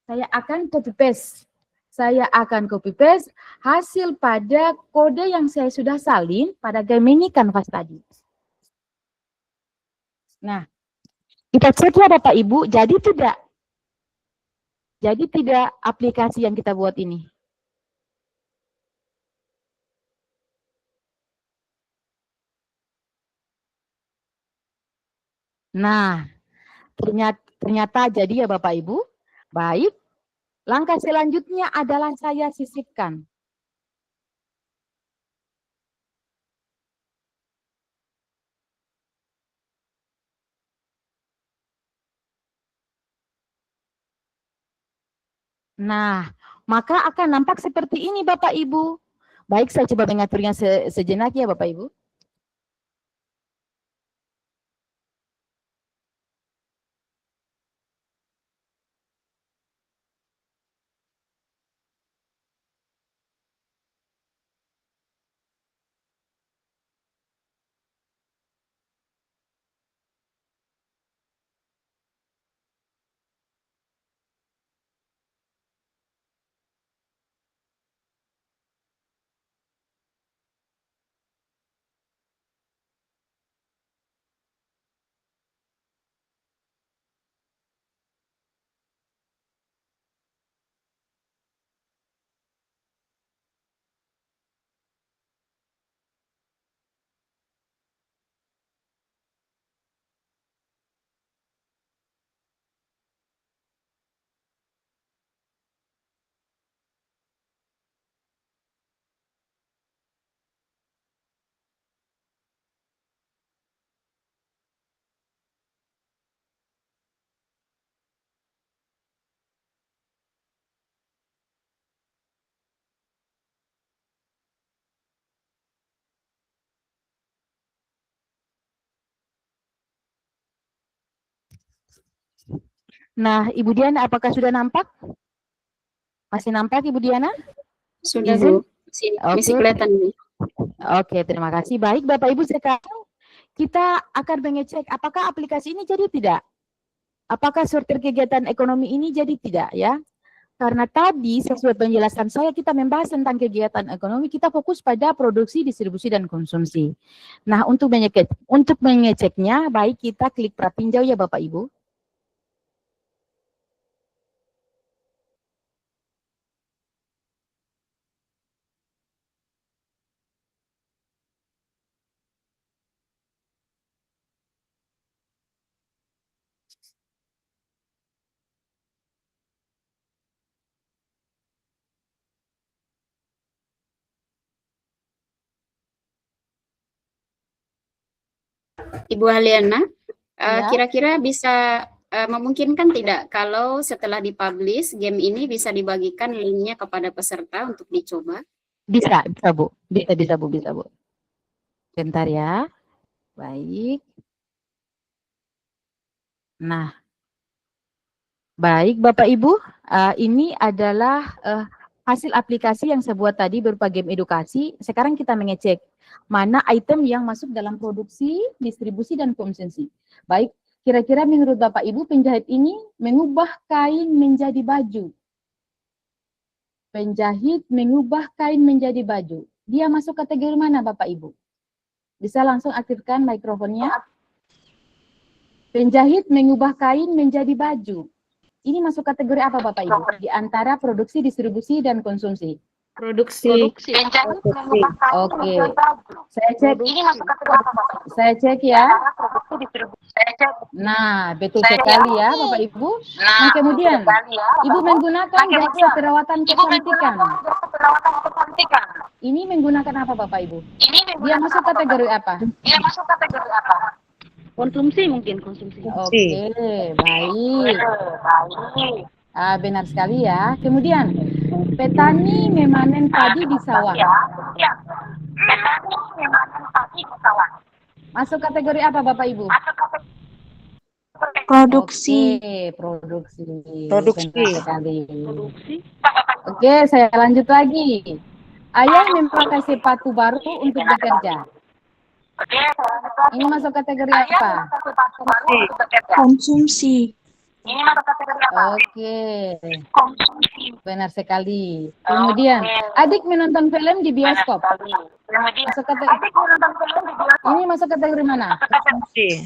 saya akan copy paste. Saya akan copy paste hasil pada kode yang saya sudah salin pada Gemini Canvas tadi. Nah, kita cek ya Bapak Ibu, jadi tidak? Jadi tidak aplikasi yang kita buat ini? Nah, ternyata jadi ya Bapak Ibu. Baik, langkah selanjutnya adalah saya sisipkan. Nah, maka akan nampak seperti ini Bapak Ibu. Baik, saya coba mengaturnya sejenak ya Bapak Ibu. Nah, Ibu Diana, apakah sudah nampak? Masih nampak Ibu Diana? Sudah Izin? Bu, masih kelihatan Bu. Oke, terima kasih. Baik Bapak Ibu, sekarang kita akan mengecek apakah aplikasi ini jadi tidak? Apakah sortir kegiatan ekonomi ini jadi tidak ya? Karena tadi sesuai penjelasan saya kita membahas tentang kegiatan ekonomi, kita fokus pada produksi, distribusi, dan konsumsi. Nah, untuk mengeceknya, baik kita klik pratinjau ya Bapak Ibu. Ibu Aliana, Ya. kira-kira bisa memungkinkan tidak kalau setelah dipublish game ini bisa dibagikan linknya kepada peserta untuk dicoba? Bisa Bu. Bisa Bu. Bentar ya. Baik. Nah, baik Bapak Ibu, ini adalah hasil aplikasi yang saya buat tadi berupa game edukasi. Sekarang kita mengecek mana item yang masuk dalam produksi, distribusi, dan konsumsi. Baik, Kira-kira menurut Bapak Ibu penjahit ini mengubah kain menjadi baju. Penjahit mengubah kain menjadi baju. Dia masuk kategori mana Bapak Ibu? Bisa langsung aktifkan mikrofonnya. Penjahit mengubah kain menjadi baju. Ini masuk kategori apa Bapak Ibu? Di antara produksi, distribusi, dan konsumsi. Produksi. Oke. Saya cek. Saya cek ya. Nah, betul sekali ya Bapak Ibu. Nah, kemudian Ibu menggunakan jasa perawatan kecantikan. Ini menggunakan apa Bapak Ibu? Dia masuk kategori apa? Konsumsi mungkin, konsumsi. Oke, baik. Benar sekali ya. Kemudian, petani memanen padi di sawah. Masuk kategori apa Bapak Ibu? Produksi. Oke, produksi. Produksi. Benar sekali. Oke, saya lanjut lagi. Ayah memakai sepatu baru untuk bekerja. Ini masuk kategori apa? Konsumsi. Oke. Benar sekali. Kemudian, adik menonton film di bioskop. Masuk kategori. Ini masuk kategori mana? Oke.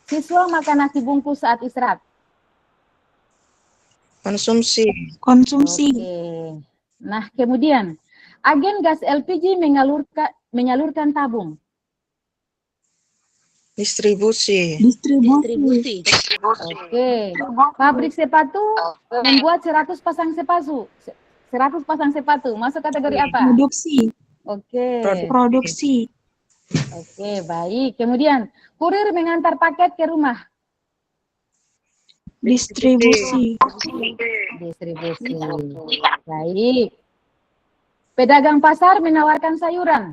Siswa makan nasi bungkus saat istirahat. Konsumsi. Oke. Nah, kemudian agen gas LPG menyalurkan tabung. Distribusi. Oke. Pabrik sepatu membuat 100 pasang sepatu. 100 pasang sepatu. Masuk kategori apa? Produksi. Oke. Produksi. Oke, baik. Kemudian, kurir mengantar paket ke rumah. Distribusi. Distribusi. Baik. Pedagang pasar menawarkan sayuran.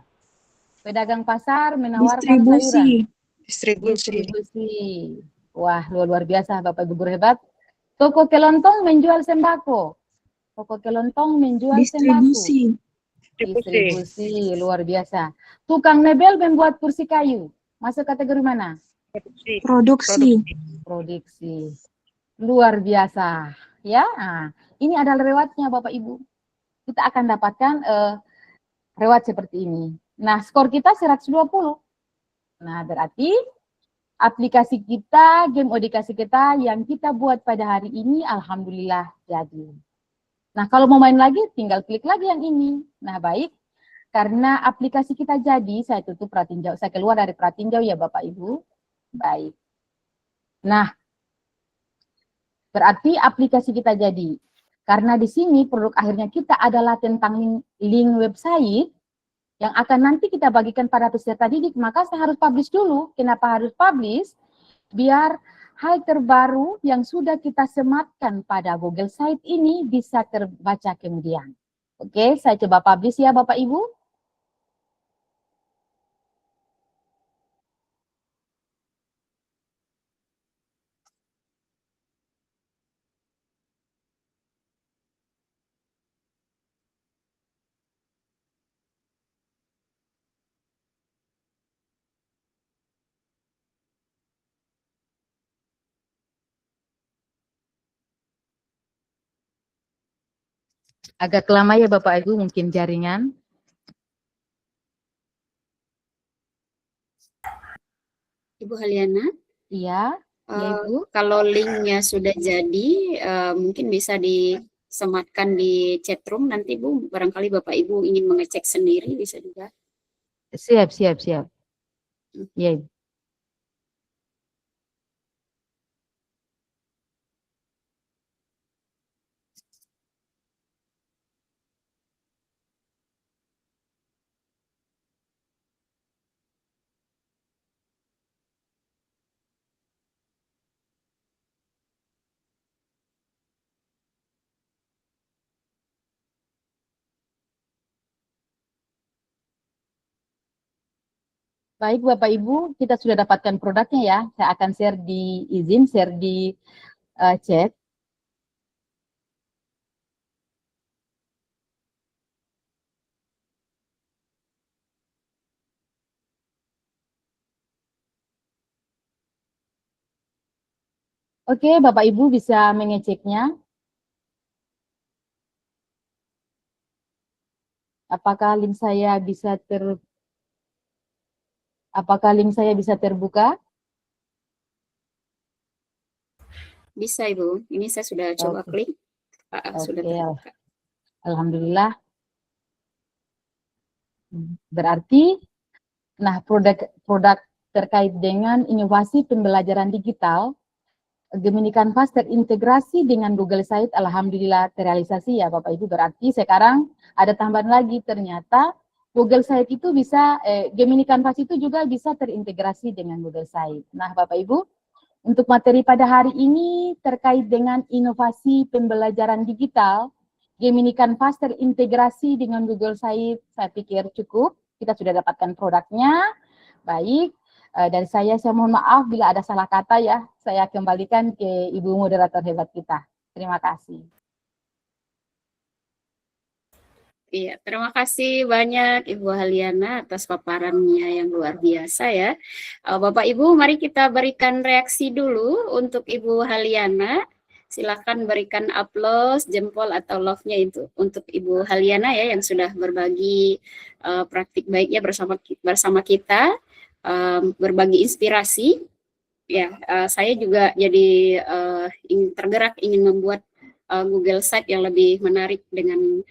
Pedagang pasar menawarkan sayuran. Distribusi. Wah, luar biasa Bapak Ibu guru hebat. Toko kelontong menjual sembako. Toko kelontong menjual sembako. Distribusi, luar biasa. Tukang mebel membuat kursi kayu. Masuk kategori mana? Produksi. Produksi. Luar biasa. Ya, nah, ini adalah rewardnya Bapak Ibu. Kita akan dapatkan reward seperti ini. Nah, skor kita 120. Nah, berarti aplikasi kita, game edukasi kita yang kita buat pada hari ini, alhamdulillah jadi. Nah, kalau mau main lagi, tinggal klik lagi yang ini. Nah, baik. Karena aplikasi kita jadi, saya tutup pratinjau. Saya keluar dari pratinjau ya Bapak Ibu. Baik. Nah, berarti aplikasi kita jadi. Karena di sini produk akhirnya kita adalah tentang link website yang akan nanti kita bagikan pada peserta didik, maka saya harus publish dulu. Kenapa harus publish? Biar hal terbaru yang sudah kita sematkan pada Google Site ini bisa terbaca kemudian. Oke, saya coba publish ya Bapak Ibu. Agak lama ya Bapak Ibu, mungkin jaringan. Ibu Haliana? Iya, ya Ibu. Kalau linknya sudah jadi, mungkin bisa disematkan di chat room nanti Bu, barangkali Bapak Ibu ingin mengecek sendiri bisa juga. Siap. Ya, Ibu. Baik Bapak Ibu, kita sudah dapatkan produknya ya. Saya akan share share di chat. Oke, Bapak Ibu bisa mengeceknya. Apakah link saya bisa terbuka? Bisa Ibu, ini saya sudah coba klik. Sudah Oke, terbuka. alhamdulillah. Berarti, nah produk terkait dengan inovasi pembelajaran digital, Gemini Canvas terintegrasi dengan Google Site, alhamdulillah terrealisasi ya Bapak Ibu. Berarti sekarang ada tambahan lagi, ternyata Google Site itu bisa, Gemini Canvas itu juga bisa terintegrasi dengan Google Site. Nah Bapak Ibu, untuk materi pada hari ini terkait dengan inovasi pembelajaran digital, Gemini Canvas terintegrasi dengan Google Site, saya pikir cukup. Kita sudah dapatkan produknya. Baik, dari saya mohon maaf bila ada salah kata ya. Saya kembalikan ke Ibu moderator hebat kita. Terima kasih. Iya, terima kasih banyak Ibu Haliana atas paparannya yang luar biasa ya. Bapak Ibu, mari kita berikan reaksi dulu untuk Ibu Haliana. Silakan berikan aplaus, jempol atau love-nya itu untuk Ibu Haliana ya yang sudah berbagi praktik baiknya bersama kita, berbagi inspirasi. Ya, saya juga jadi tergerak ingin membuat Google Site yang lebih menarik dengan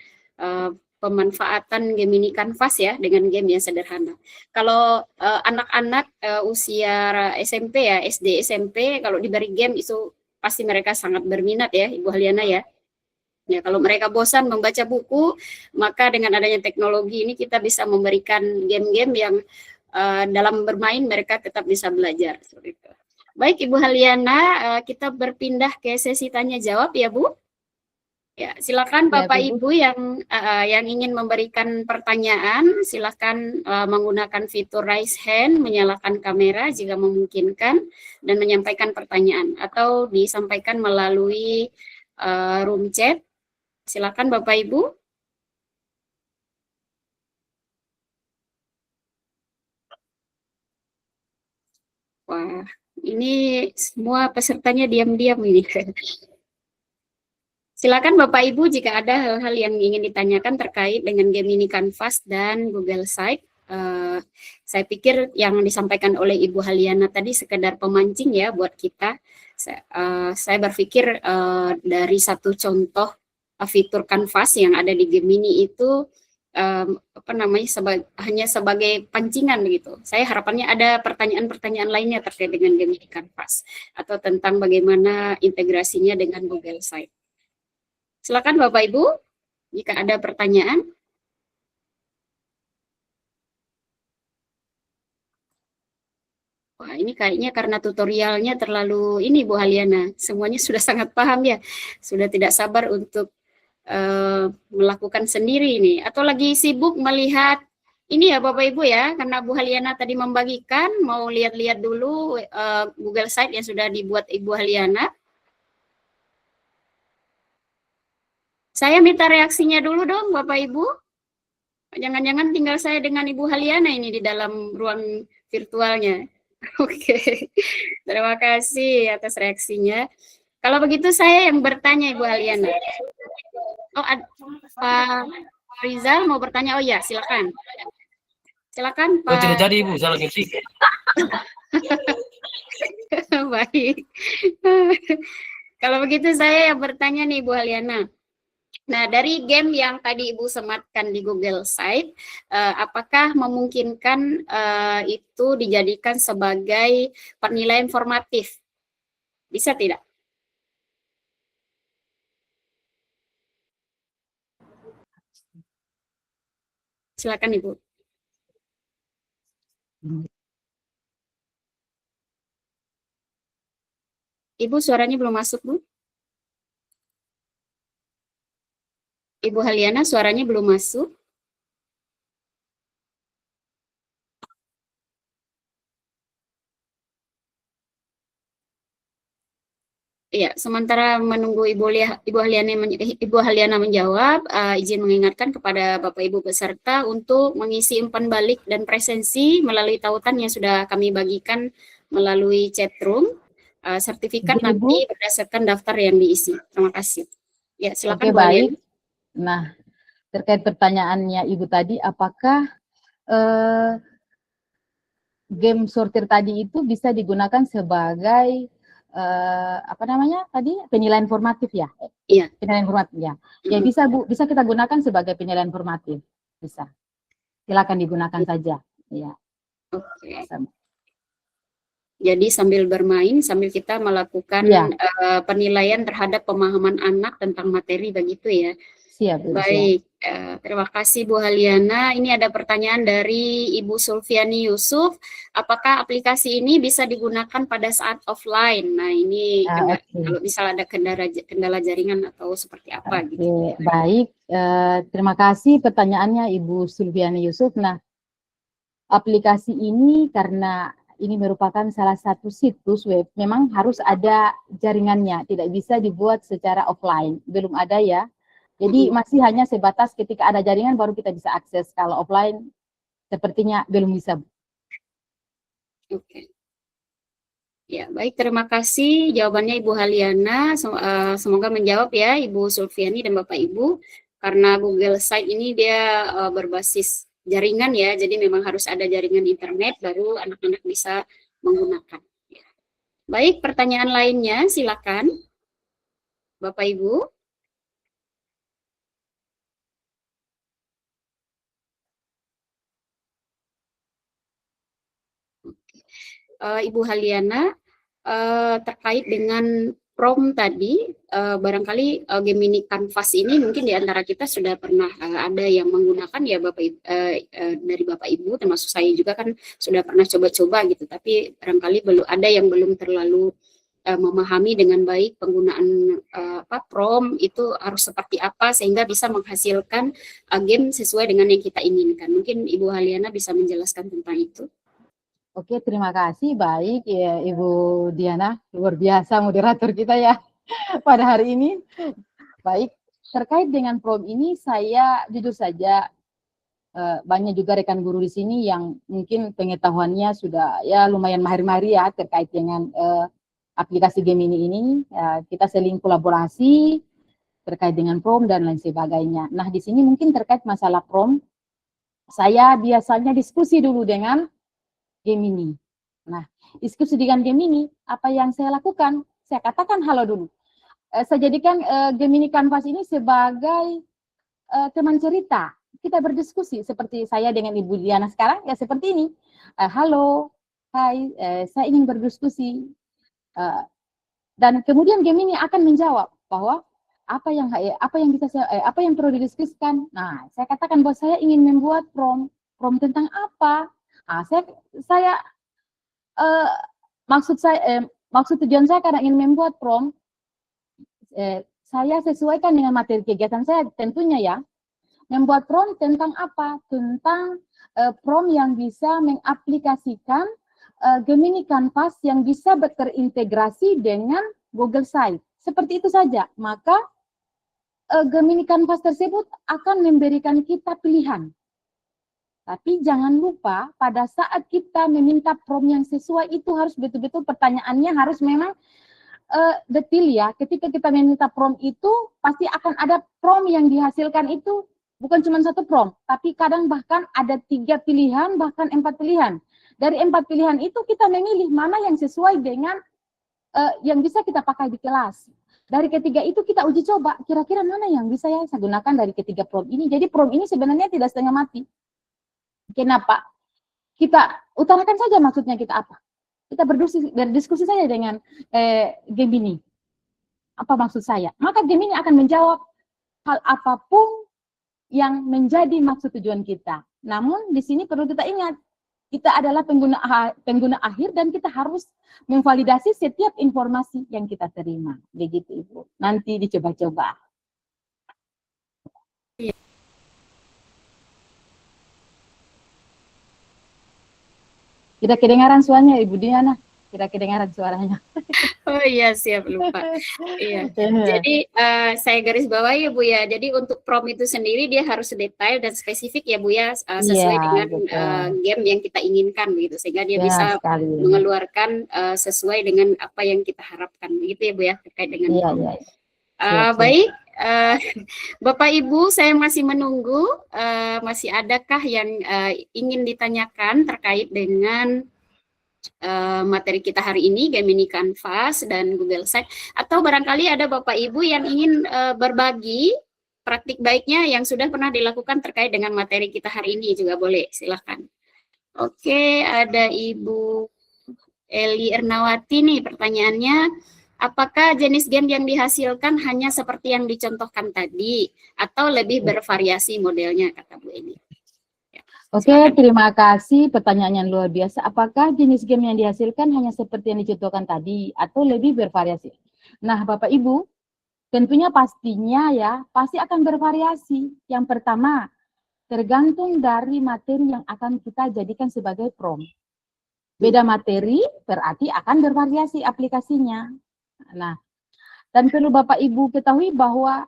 pemanfaatan Gemini Canvas ya dengan game yang sederhana. Kalau anak-anak usia SMP ya, SD SMP kalau diberi game itu pasti mereka sangat berminat ya, Ibu Haliana ya. Ya, kalau mereka bosan membaca buku, maka dengan adanya teknologi ini kita bisa memberikan game-game yang dalam bermain mereka tetap bisa belajar. Seperti itu. Baik Ibu Haliana, kita berpindah ke sesi tanya jawab ya Bu. Ya, silakan Bapak Ibu yang ingin memberikan pertanyaan, silakan menggunakan fitur raise hand, menyalakan kamera jika memungkinkan, dan menyampaikan pertanyaan atau disampaikan melalui room chat. Silakan Bapak Ibu. Wah, ini semua pesertanya diam-diam ini. Silakan Bapak Ibu jika ada hal-hal yang ingin ditanyakan terkait dengan Gemini Canvas dan Google Site. Saya pikir yang disampaikan oleh Ibu Haliana tadi sekedar pemancing ya buat kita. Saya berpikir dari satu contoh fitur Canvas yang ada di Gemini itu hanya sebagai pancingan begitu. Saya harapannya ada pertanyaan-pertanyaan lainnya terkait dengan Gemini Canvas atau tentang bagaimana integrasinya dengan Google Site. Silakan Bapak Ibu, jika ada pertanyaan. Wah, ini kayaknya karena tutorialnya terlalu ini Bu Haliana, semuanya sudah sangat paham ya, sudah tidak sabar untuk melakukan sendiri ini, atau lagi sibuk melihat ini ya Bapak Ibu ya, karena Bu Haliana tadi membagikan, mau lihat-lihat dulu Google Site yang sudah dibuat Ibu Haliana. Saya minta reaksinya dulu dong Bapak Ibu. Jangan-jangan tinggal saya dengan Ibu Haliana ini di dalam ruang virtualnya. Oke, terima kasih atas reaksinya. Kalau begitu saya yang bertanya Ibu Haliana. Oh, Pak Rizal mau bertanya? Oh ya, silakan. Silakan Pak. Oh, tidak jadi Ibu, saya lagi sih. Baik. Kalau begitu saya yang bertanya nih Ibu Haliana. Nah, dari game yang tadi Ibu sematkan di Google Site, apakah memungkinkan itu dijadikan sebagai penilaian formatif? Bisa tidak? Silakan Ibu. Ibu suaranya belum masuk, Bu. Ibu Haliana suaranya belum masuk. Iya, sementara menunggu Ibu Haliana menjawab, izin mengingatkan kepada Bapak Ibu peserta untuk mengisi umpan balik dan presensi melalui tautan yang sudah kami bagikan melalui chat room. sertifikat Ibu. nanti berdasarkan daftar yang diisi. Terima kasih. Ya, silakan Oke, Bu Aliana. baik. Nah, terkait pertanyaannya Ibu tadi, apakah game sortir tadi itu bisa digunakan sebagai apa namanya tadi, penilaian formatif ya? Iya. Penilaian formatif ya. Ya bisa Bu, bisa kita gunakan sebagai penilaian formatif. Bisa. Silakan digunakan saja. Ya. Oke. Jadi sambil bermain, sambil kita melakukan Iya. penilaian terhadap pemahaman anak tentang materi begitu ya. Siap, Bu, Baik, terima kasih Bu Haliana. Ini ada pertanyaan dari Ibu Sulfiani Yusuf. Apakah aplikasi ini bisa digunakan pada saat offline? Nah ini kalau misal ada kendala jaringan atau seperti apa gitu. Baik, terima kasih pertanyaannya Ibu Sulfiani Yusuf. Nah, aplikasi ini karena ini merupakan salah satu situs web, memang harus ada jaringannya, tidak bisa dibuat secara offline, belum ada ya. Jadi masih hanya sebatas ketika ada jaringan baru kita bisa akses, kalau offline sepertinya belum bisa. Oke. Ya, baik, terima kasih jawabannya Ibu Haliana. Semoga menjawab ya Ibu Sulfiani dan Bapak Ibu. Karena Google Site ini dia berbasis jaringan ya, jadi memang harus ada jaringan internet baru anak-anak bisa menggunakan. Ya. Baik, pertanyaan lainnya silakan Bapak Ibu. Ibu Haliana, terkait dengan prom tadi, barangkali Gemini Canvas ini mungkin di antara kita sudah pernah ada yang menggunakan ya Bapak dari Bapak Ibu, termasuk saya juga kan sudah pernah coba-coba gitu, tapi barangkali belum ada yang belum terlalu memahami dengan baik penggunaan prom itu harus seperti apa sehingga bisa menghasilkan game sesuai dengan yang kita inginkan. Mungkin Ibu Haliana bisa menjelaskan tentang itu. Oke, terima kasih. Baik, ya, Ibu Diana, luar biasa moderator kita ya pada hari ini. Baik, terkait dengan prom ini saya jujur saja banyak juga rekan guru di sini yang mungkin pengetahuannya sudah ya lumayan mahir-mahir ya terkait dengan aplikasi Gemini ini. Kita saling kolaborasi terkait dengan prom dan lain sebagainya. Nah, di sini mungkin terkait masalah prom, saya biasanya diskusi dulu dengan Gemini. Nah, diskusi dengan Gemini, apa yang saya lakukan? Saya katakan halo dulu. Saya jadikan Gemini Canvas ini sebagai teman cerita. Kita berdiskusi seperti saya dengan Ibu Diana sekarang, ya seperti ini. Halo, hai, saya ingin berdiskusi. Dan kemudian Gemini akan menjawab bahwa apa yang perlu didiskusikan. Nah, saya katakan bahwa saya ingin membuat prom tentang apa? Maksud tujuan saya karena ingin membuat prom, saya sesuaikan dengan materi kegiatan saya tentunya ya. Membuat prom tentang apa? Tentang prom yang bisa mengaplikasikan Gemini Canvas yang bisa terintegrasi dengan Google Site. Seperti itu saja. Maka Gemini Canvas tersebut akan memberikan kita pilihan. Tapi jangan lupa pada saat kita meminta prom yang sesuai itu harus betul-betul pertanyaannya harus memang detail ya. Ketika kita meminta prom itu pasti akan ada prom yang dihasilkan itu bukan cuma satu prom, tapi kadang bahkan ada 3 pilihan bahkan 4 pilihan. Dari 4 pilihan itu kita memilih mana yang sesuai dengan yang bisa kita pakai di kelas. Dari ketiga itu kita uji coba kira-kira mana yang bisa saya gunakan dari ketiga prom ini. Jadi prom ini sebenarnya tidak setengah mati. Kenapa? Kita utarakan saja maksudnya kita apa. Kita berdiskusi saja dengan Gemini. Apa maksud saya? Maka Gemini akan menjawab hal apapun yang menjadi maksud tujuan kita. Namun di sini perlu kita ingat, kita adalah pengguna akhir dan kita harus memvalidasi setiap informasi yang kita terima. Begitu Ibu. Nanti dicoba-coba. Tidak kedengaran suaranya Ibu Diana. Tidak kedengaran suaranya. Oh iya, siap, lupa. Iya. Jadi saya garis bawahi ya Bu ya. Jadi untuk prompt itu sendiri dia harus detail dan spesifik ya Bu ya, sesuai Iya, dengan betul. game yang kita inginkan begitu, sehingga dia Ya, bisa sekali. mengeluarkan sesuai dengan apa yang kita harapkan begitu ya Bu ya, terkait dengan Iya, prompt. iya. Siap. Baik, Bapak Ibu, saya masih menunggu. Masih adakah yang ingin ditanyakan terkait dengan materi kita hari ini, Gemini Canvas dan Google Sites, atau barangkali ada Bapak Ibu yang ingin berbagi praktik baiknya yang sudah pernah dilakukan terkait dengan materi kita hari ini juga boleh, silahkan. Oke, ada Ibu Eli Ernawati nih pertanyaannya. Apakah jenis game yang dihasilkan hanya seperti yang dicontohkan tadi atau lebih bervariasi modelnya, kata Bu Eli? Ya, Oke, terima kasih pertanyaan yang luar biasa. Apakah jenis game yang dihasilkan hanya seperti yang dicontohkan tadi atau lebih bervariasi? Nah, Bapak Ibu, tentunya pastinya ya, pasti akan bervariasi. Yang pertama, tergantung dari materi yang akan kita jadikan sebagai prompt. Beda materi berarti akan bervariasi aplikasinya. Nah, dan perlu Bapak Ibu ketahui bahwa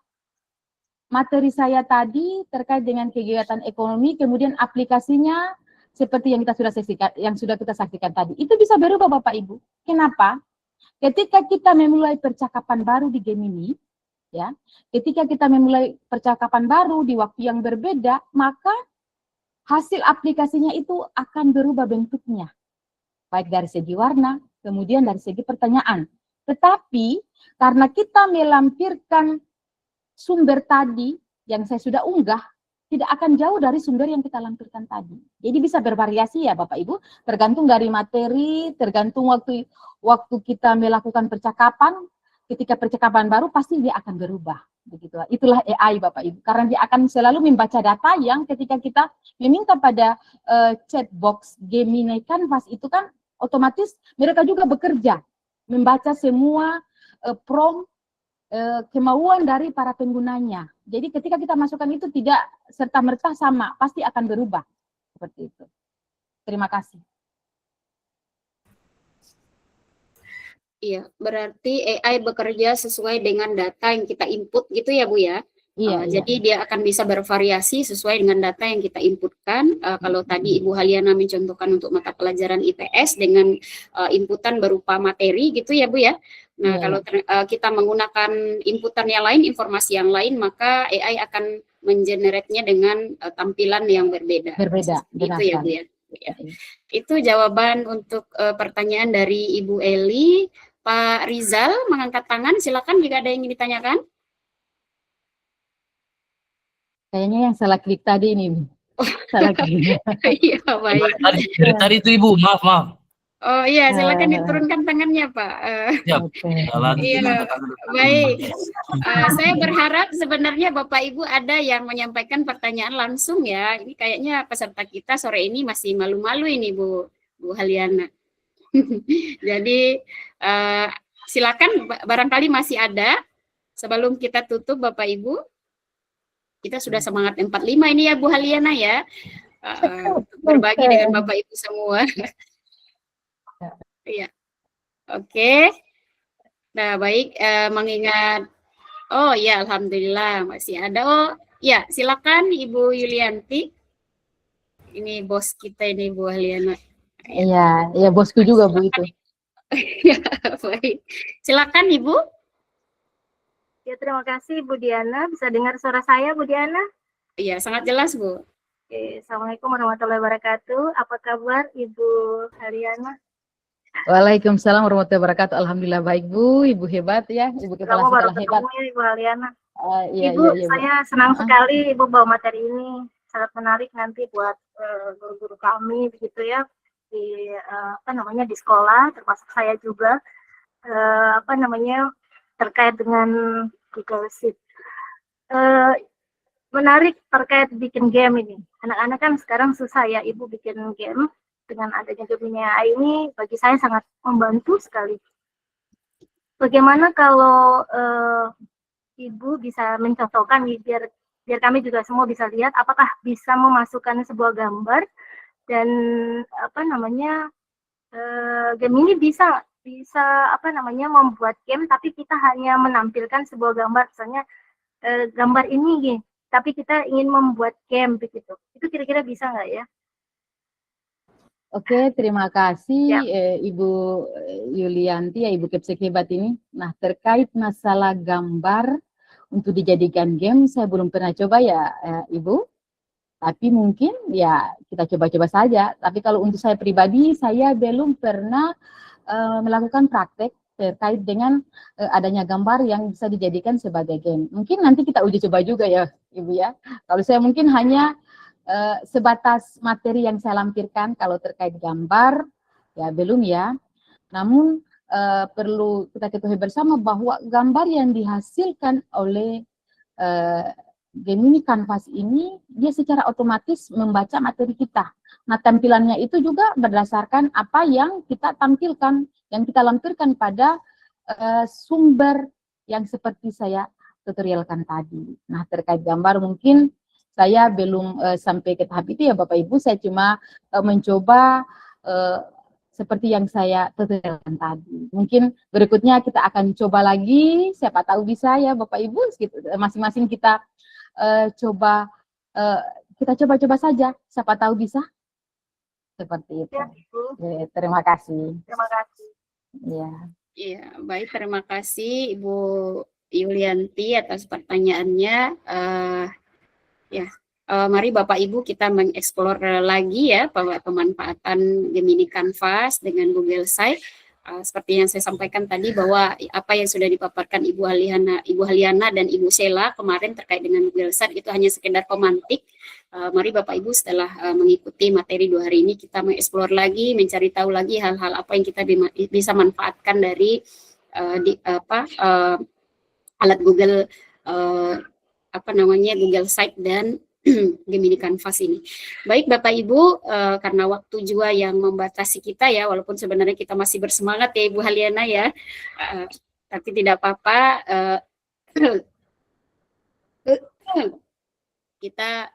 materi saya tadi terkait dengan kegiatan ekonomi, kemudian aplikasinya seperti yang kita sudah saksikan, tadi, itu bisa berubah Bapak Ibu. Kenapa? Ketika kita memulai percakapan baru di game ini, ya, ketika kita memulai percakapan baru di waktu yang berbeda, maka hasil aplikasinya itu akan berubah bentuknya, baik dari segi warna, kemudian dari segi pertanyaan. Tetapi karena kita melampirkan sumber tadi yang saya sudah unggah, tidak akan jauh dari sumber yang kita lampirkan tadi. Jadi bisa bervariasi ya Bapak Ibu, tergantung dari materi, tergantung waktu kita melakukan percakapan. Ketika percakapan baru pasti dia akan berubah. Begitu. Itulah AI Bapak Ibu, karena dia akan selalu membaca data yang ketika kita meminta pada chat box Gemini Canvas itu kan otomatis mereka juga bekerja membaca semua prompt kemauan dari para penggunanya. Jadi ketika kita masukkan itu tidak serta-merta sama, pasti akan berubah. Seperti itu. Terima kasih. Iya, berarti AI bekerja sesuai dengan data yang kita input gitu ya Bu ya? Iya, jadi dia akan bisa bervariasi sesuai dengan data yang kita inputkan. Kalau tadi Ibu Haliana mencontohkan untuk mata pelajaran IPS dengan inputan berupa materi gitu ya Bu ya. Nah, kalau kita menggunakan inputan yang lain, informasi yang lain, maka AI akan mengenerate-nya dengan tampilan yang berbeda. Berbeda, Itu ya Bu ya. Ya. Itu jawaban untuk pertanyaan dari Ibu Eli. Pak Rizal mengangkat tangan, silakan jika ada yang ingin ditanyakan. Kayaknya yang salah klik tadi ini. Salah klik. Iya, baik. Tadi itu Ibu, maaf. Oh iya, silakan diturunkan tangannya Pak. Iya, baik. Saya berharap sebenarnya Bapak Ibu ada yang menyampaikan pertanyaan langsung ya. Ini kayaknya peserta kita sore ini masih malu-malu ini Bu Haliana. Jadi silakan, barangkali masih ada. Sebelum kita tutup Bapak Ibu, kita sudah semangat 45 ini ya Bu Haliana ya, berbagi dengan Bapak Ibu semua. Iya, oke. Nah baik, mengingat, oh ya Alhamdulillah masih ada. Oh ya, silakan Ibu Yulianti. Ini bos kita ini Bu Haliana. Iya, ya bosku juga Bu itu. Ya, baik. Silakan Ibu. Ya, terima kasih Bu Diana. Bisa dengar suara saya Bu Diana? Iya, sangat jelas Bu. Oke, Assalamualaikum warahmatullahi wabarakatuh. Apa kabar Ibu Haliana? Waalaikumsalam warahmatullahi wabarakatuh. Alhamdulillah baik Bu, Ibu hebat ya, Ibu kepala Kamu baru sekolah hebat. ketemu ya Ibu Haliana. Iya, Ibu, iya, saya senang sekali Ibu bawa materi ini. Sangat menarik nanti buat guru-guru kami begitu ya di di sekolah, termasuk saya juga terkait dengan Google Sheet. Menarik terkait bikin game ini. Anak-anak kan sekarang susah ya Ibu bikin game. Dengan adanya Gemini AI ini bagi saya sangat membantu sekali. Bagaimana kalau Ibu bisa mencontohkan biar kami juga semua bisa lihat apakah bisa memasukkan sebuah gambar dan game ini bisa apa namanya membuat game, tapi kita hanya menampilkan sebuah gambar, misalnya gambar ini gini, tapi kita ingin membuat game begitu. Itu kira-kira bisa nggak ya? Oke, terima kasih Ibu Yulianti, Ibu Kepsek hebat ini. Nah, terkait masalah gambar untuk dijadikan game, saya belum pernah coba ya Ibu. Tapi mungkin ya kita coba-coba saja. Tapi kalau untuk saya pribadi, saya belum pernah melakukan praktek terkait dengan adanya gambar yang bisa dijadikan sebagai game. Mungkin nanti kita uji coba juga ya Ibu ya. Kalau saya mungkin hanya sebatas materi yang saya lampirkan kalau terkait gambar, ya belum ya. Namun perlu kita ketahui bersama bahwa gambar yang dihasilkan oleh Gemini Canvas ini, dia secara otomatis membaca materi kita. Nah, tampilannya itu juga berdasarkan apa yang kita tampilkan, yang kita lampirkan pada sumber yang seperti saya tutorialkan tadi. Nah, terkait gambar mungkin saya belum sampai ke tahap itu ya Bapak Ibu, saya cuma mencoba seperti yang saya tutorialkan tadi. Mungkin berikutnya kita akan coba lagi, siapa tahu bisa ya Bapak Ibu, masing-masing kita kita coba-coba saja, siapa tahu bisa. Seperti itu. Ya, terima kasih. Terima kasih. Ya. Iya, baik, terima kasih Ibu Yulianti atas pertanyaannya. Mari Bapak Ibu kita mengeksplor lagi ya pemanfaatan Gemini Canvas dengan Google Site. Seperti yang saya sampaikan tadi bahwa apa yang sudah dipaparkan Ibu Haliana dan Ibu Sheila kemarin terkait dengan Google Site itu hanya sekedar pemantik. Mari Bapak Ibu setelah mengikuti materi 2 hari ini kita mengeksplor lagi, mencari tahu lagi hal-hal apa yang kita bisa manfaatkan dari alat Google Google Site dan Gemini Canvas ini. Baik Bapak Ibu, karena waktu juga yang membatasi kita ya, walaupun sebenarnya kita masih bersemangat ya Ibu Haliana ya, tapi tidak apa-apa, kita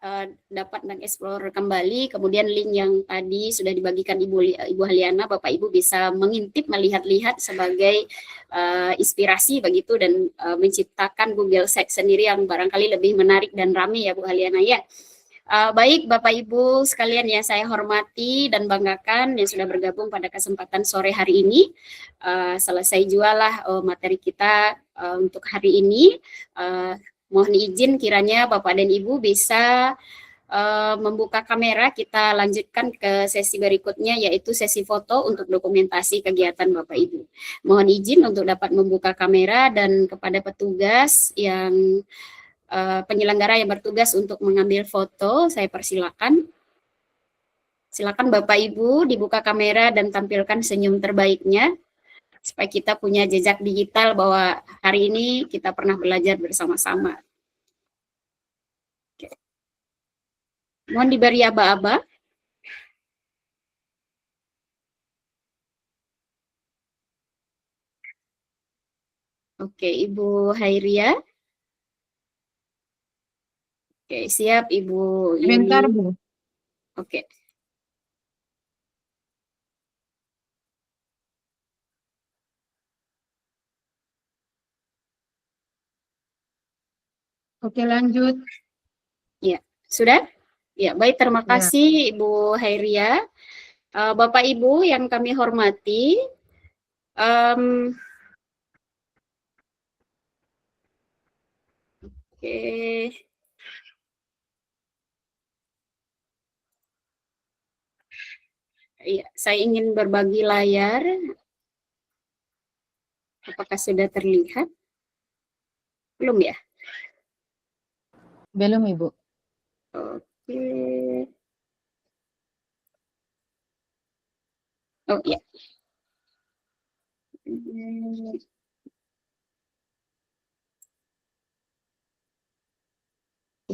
dapat mengeksplor kembali, kemudian link yang tadi sudah dibagikan Ibu Haliana, Bapak Ibu bisa mengintip, melihat-lihat sebagai inspirasi begitu dan menciptakan Google Site sendiri yang barangkali lebih menarik dan ramai ya Bu Haliana ya. Baik Bapak Ibu sekalian yang saya hormati dan banggakan yang sudah bergabung pada kesempatan sore hari ini. Selesai jualah materi kita untuk hari ini. Mohon izin kiranya Bapak dan Ibu bisa membuka kamera, kita lanjutkan ke sesi berikutnya yaitu sesi foto untuk dokumentasi kegiatan Bapak Ibu. Mohon izin untuk dapat membuka kamera dan kepada petugas yang penyelenggara yang bertugas untuk mengambil foto, saya persilakan. Silakan Bapak Ibu dibuka kamera dan tampilkan senyum terbaiknya supaya kita punya jejak digital bahwa hari ini kita pernah belajar bersama-sama. Oke. Mohon diberi aba-aba. Oke, Ibu Hairia. Oke, siap Ibu. Sebentar, Bu. Oke. Oke, lanjut. Ya, sudah? Ya, baik, terima kasih Ibu Hairia. Bapak Ibu yang kami hormati, oke. Ya, saya ingin berbagi layar. Apakah sudah terlihat? Belum ya? Belum, Ibu. Oke. Oh ya.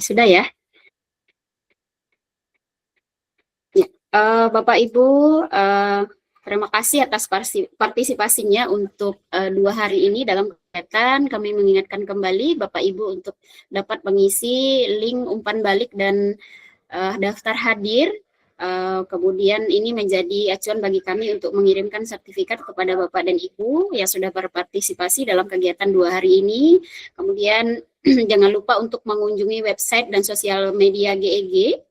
Sudah ya? Ya, Bapak Ibu, terima kasih atas partisipasinya untuk 2 hari ini dalam kegiatan. Kami mengingatkan kembali Bapak Ibu untuk dapat mengisi link umpan balik dan daftar hadir Kemudian ini menjadi acuan bagi kami untuk mengirimkan sertifikat kepada Bapak dan Ibu yang sudah berpartisipasi dalam kegiatan 2 hari ini. Kemudian jangan lupa untuk mengunjungi website dan sosial media GEG,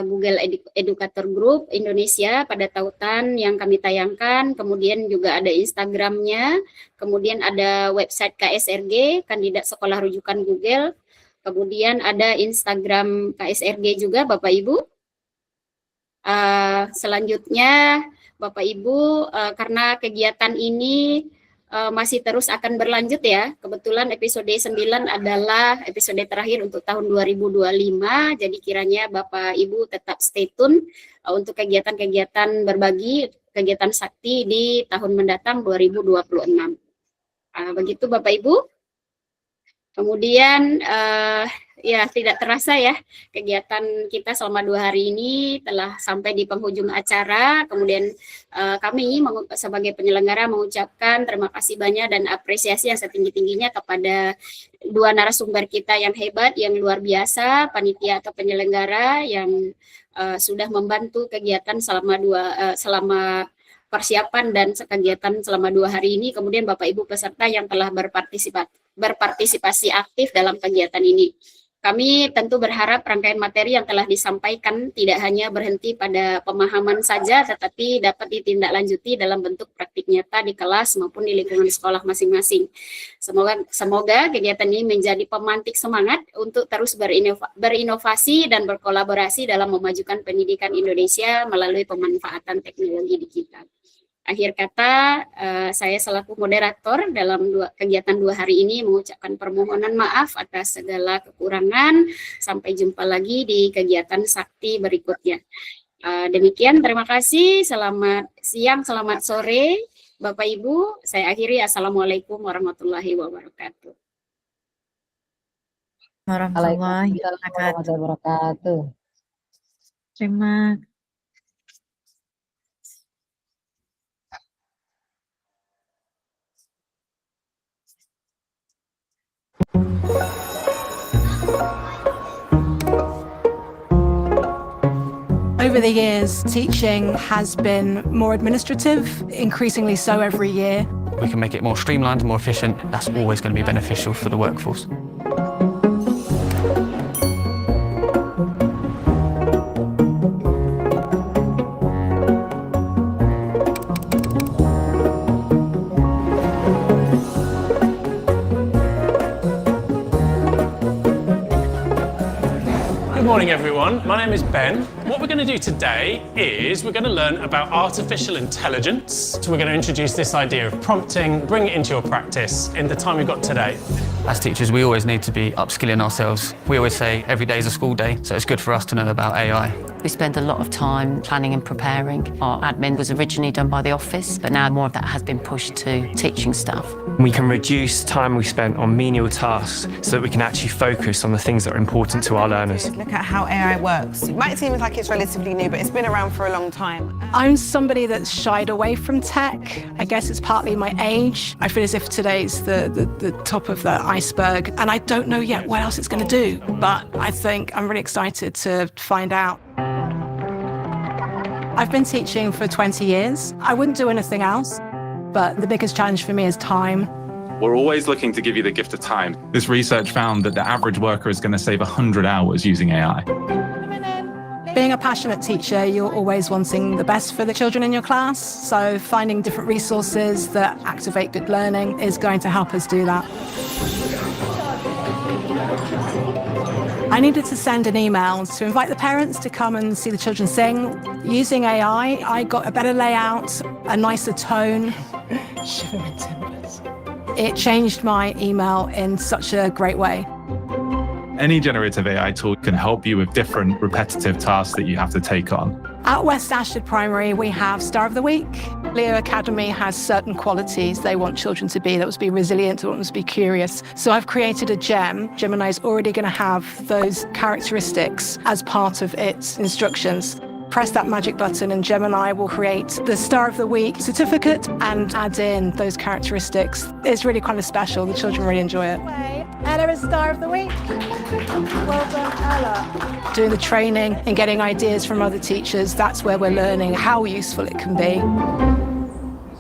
Google Educator Group Indonesia pada tautan yang kami tayangkan. Kemudian juga ada Instagramnya, kemudian ada website KSRG, Kandidat Sekolah Rujukan Google. Kemudian ada Instagram KSRG juga Bapak Ibu. Selanjutnya Bapak Ibu, karena kegiatan ini masih terus akan berlanjut ya. Kebetulan episode 9 adalah episode terakhir untuk tahun 2025. Jadi kiranya Bapak Ibu tetap stay tune untuk kegiatan-kegiatan berbagi, kegiatan sakti di tahun mendatang 2026. Begitu Bapak Ibu. Kemudian ya tidak terasa ya kegiatan kita selama 2 hari ini telah sampai di penghujung acara. Kemudian kami sebagai penyelenggara mengucapkan terima kasih banyak dan apresiasi yang setinggi-tingginya kepada 2 narasumber kita yang hebat, yang luar biasa, panitia atau penyelenggara yang sudah membantu kegiatan selama persiapan dan kegiatan selama 2 hari ini. Kemudian Bapak Ibu peserta yang telah berpartisipasi aktif dalam kegiatan ini. Kami tentu berharap rangkaian materi yang telah disampaikan tidak hanya berhenti pada pemahaman saja, tetapi dapat ditindaklanjuti dalam bentuk praktik nyata di kelas maupun di lingkungan sekolah masing-masing. Semoga kegiatan ini menjadi pemantik semangat untuk terus berinovasi dan berkolaborasi dalam memajukan pendidikan Indonesia melalui pemanfaatan teknologi digital. Akhir kata, saya selaku moderator dalam kegiatan 2 hari ini mengucapkan permohonan maaf atas segala kekurangan. Sampai jumpa lagi di kegiatan sakti berikutnya. Demikian, terima kasih. Selamat siang, selamat sore, Bapak Ibu. Saya akhiri. Assalamualaikum warahmatullahi wabarakatuh. Warahmatullahi wabarakatuh. Terima kasih. Over the years, teaching has been more administrative, increasingly so every year. We can make it more streamlined, more efficient. That's always going to be beneficial for the workforce. Good morning, everyone. My name is Ben. What we're going to do today is we're going to learn about artificial intelligence. So we're going to introduce this idea of prompting, bring it into your practice in the time we've got today. As teachers, we always need to be upskilling ourselves. We always say every day is a school day, so it's good for us to know about AI. We spend a lot of time planning and preparing. Our admin was originally done by the office, but now more of that has been pushed to teaching staff. We can reduce time we spent on menial tasks so that we can actually focus on the things that are important to our learners. Look at how AI works. It might seem like it's relatively new, but it's been around for a long time. I'm somebody that's shied away from tech. I guess it's partly my age. I feel as if today's the top of the iceberg, and I don't know yet what else it's going to do, but I think I'm really excited to find out. I've been teaching for 20 years. I wouldn't do anything else, but the biggest challenge for me is time. We're always looking to give you the gift of time. This research found that the average worker is going to save 100 hours using AI. Being a passionate teacher, you're always wanting the best for the children in your class, so finding different resources that activate good learning is going to help us do that. I needed to send an email to invite the parents to come and see the children sing. Using AI, I got a better layout, a nicer tone. It changed my email in such a great way. Any generative AI tool can help you with different repetitive tasks that you have to take on. At West Ashford Primary, we have Star of the Week. Leo Academy has certain qualities they want children to be. That was be resilient, they want them to be curious. So I've created a gem. Gemini is already going to have those characteristics as part of its instructions. Press that magic button and Gemini will create the Star of the Week certificate and add in those characteristics. It's really kind of special. The children really enjoy it. Ella is Star of the Week. Well done, Ella. Doing the training and getting ideas from other teachers, that's where we're learning how useful it can be.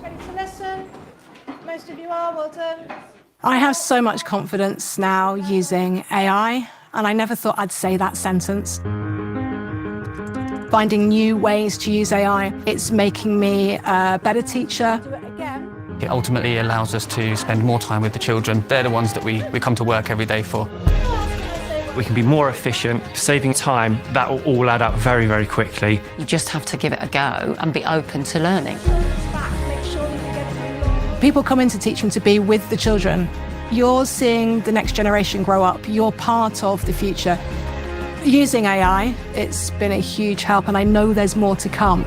Ready to listen? Most of you are, well done. I have so much confidence now using AI, and I never thought I'd say that sentence. Finding new ways to use AI, it's making me a better teacher. It ultimately allows us to spend more time with the children. They're the ones that we come to work every day for. We can be more efficient, saving time. That will all add up very, very quickly. You just have to give it a go and be open to learning. People come into teaching to be with the children. You're seeing the next generation grow up. You're part of the future. Using AI, it's been a huge help, and I know there's more to come.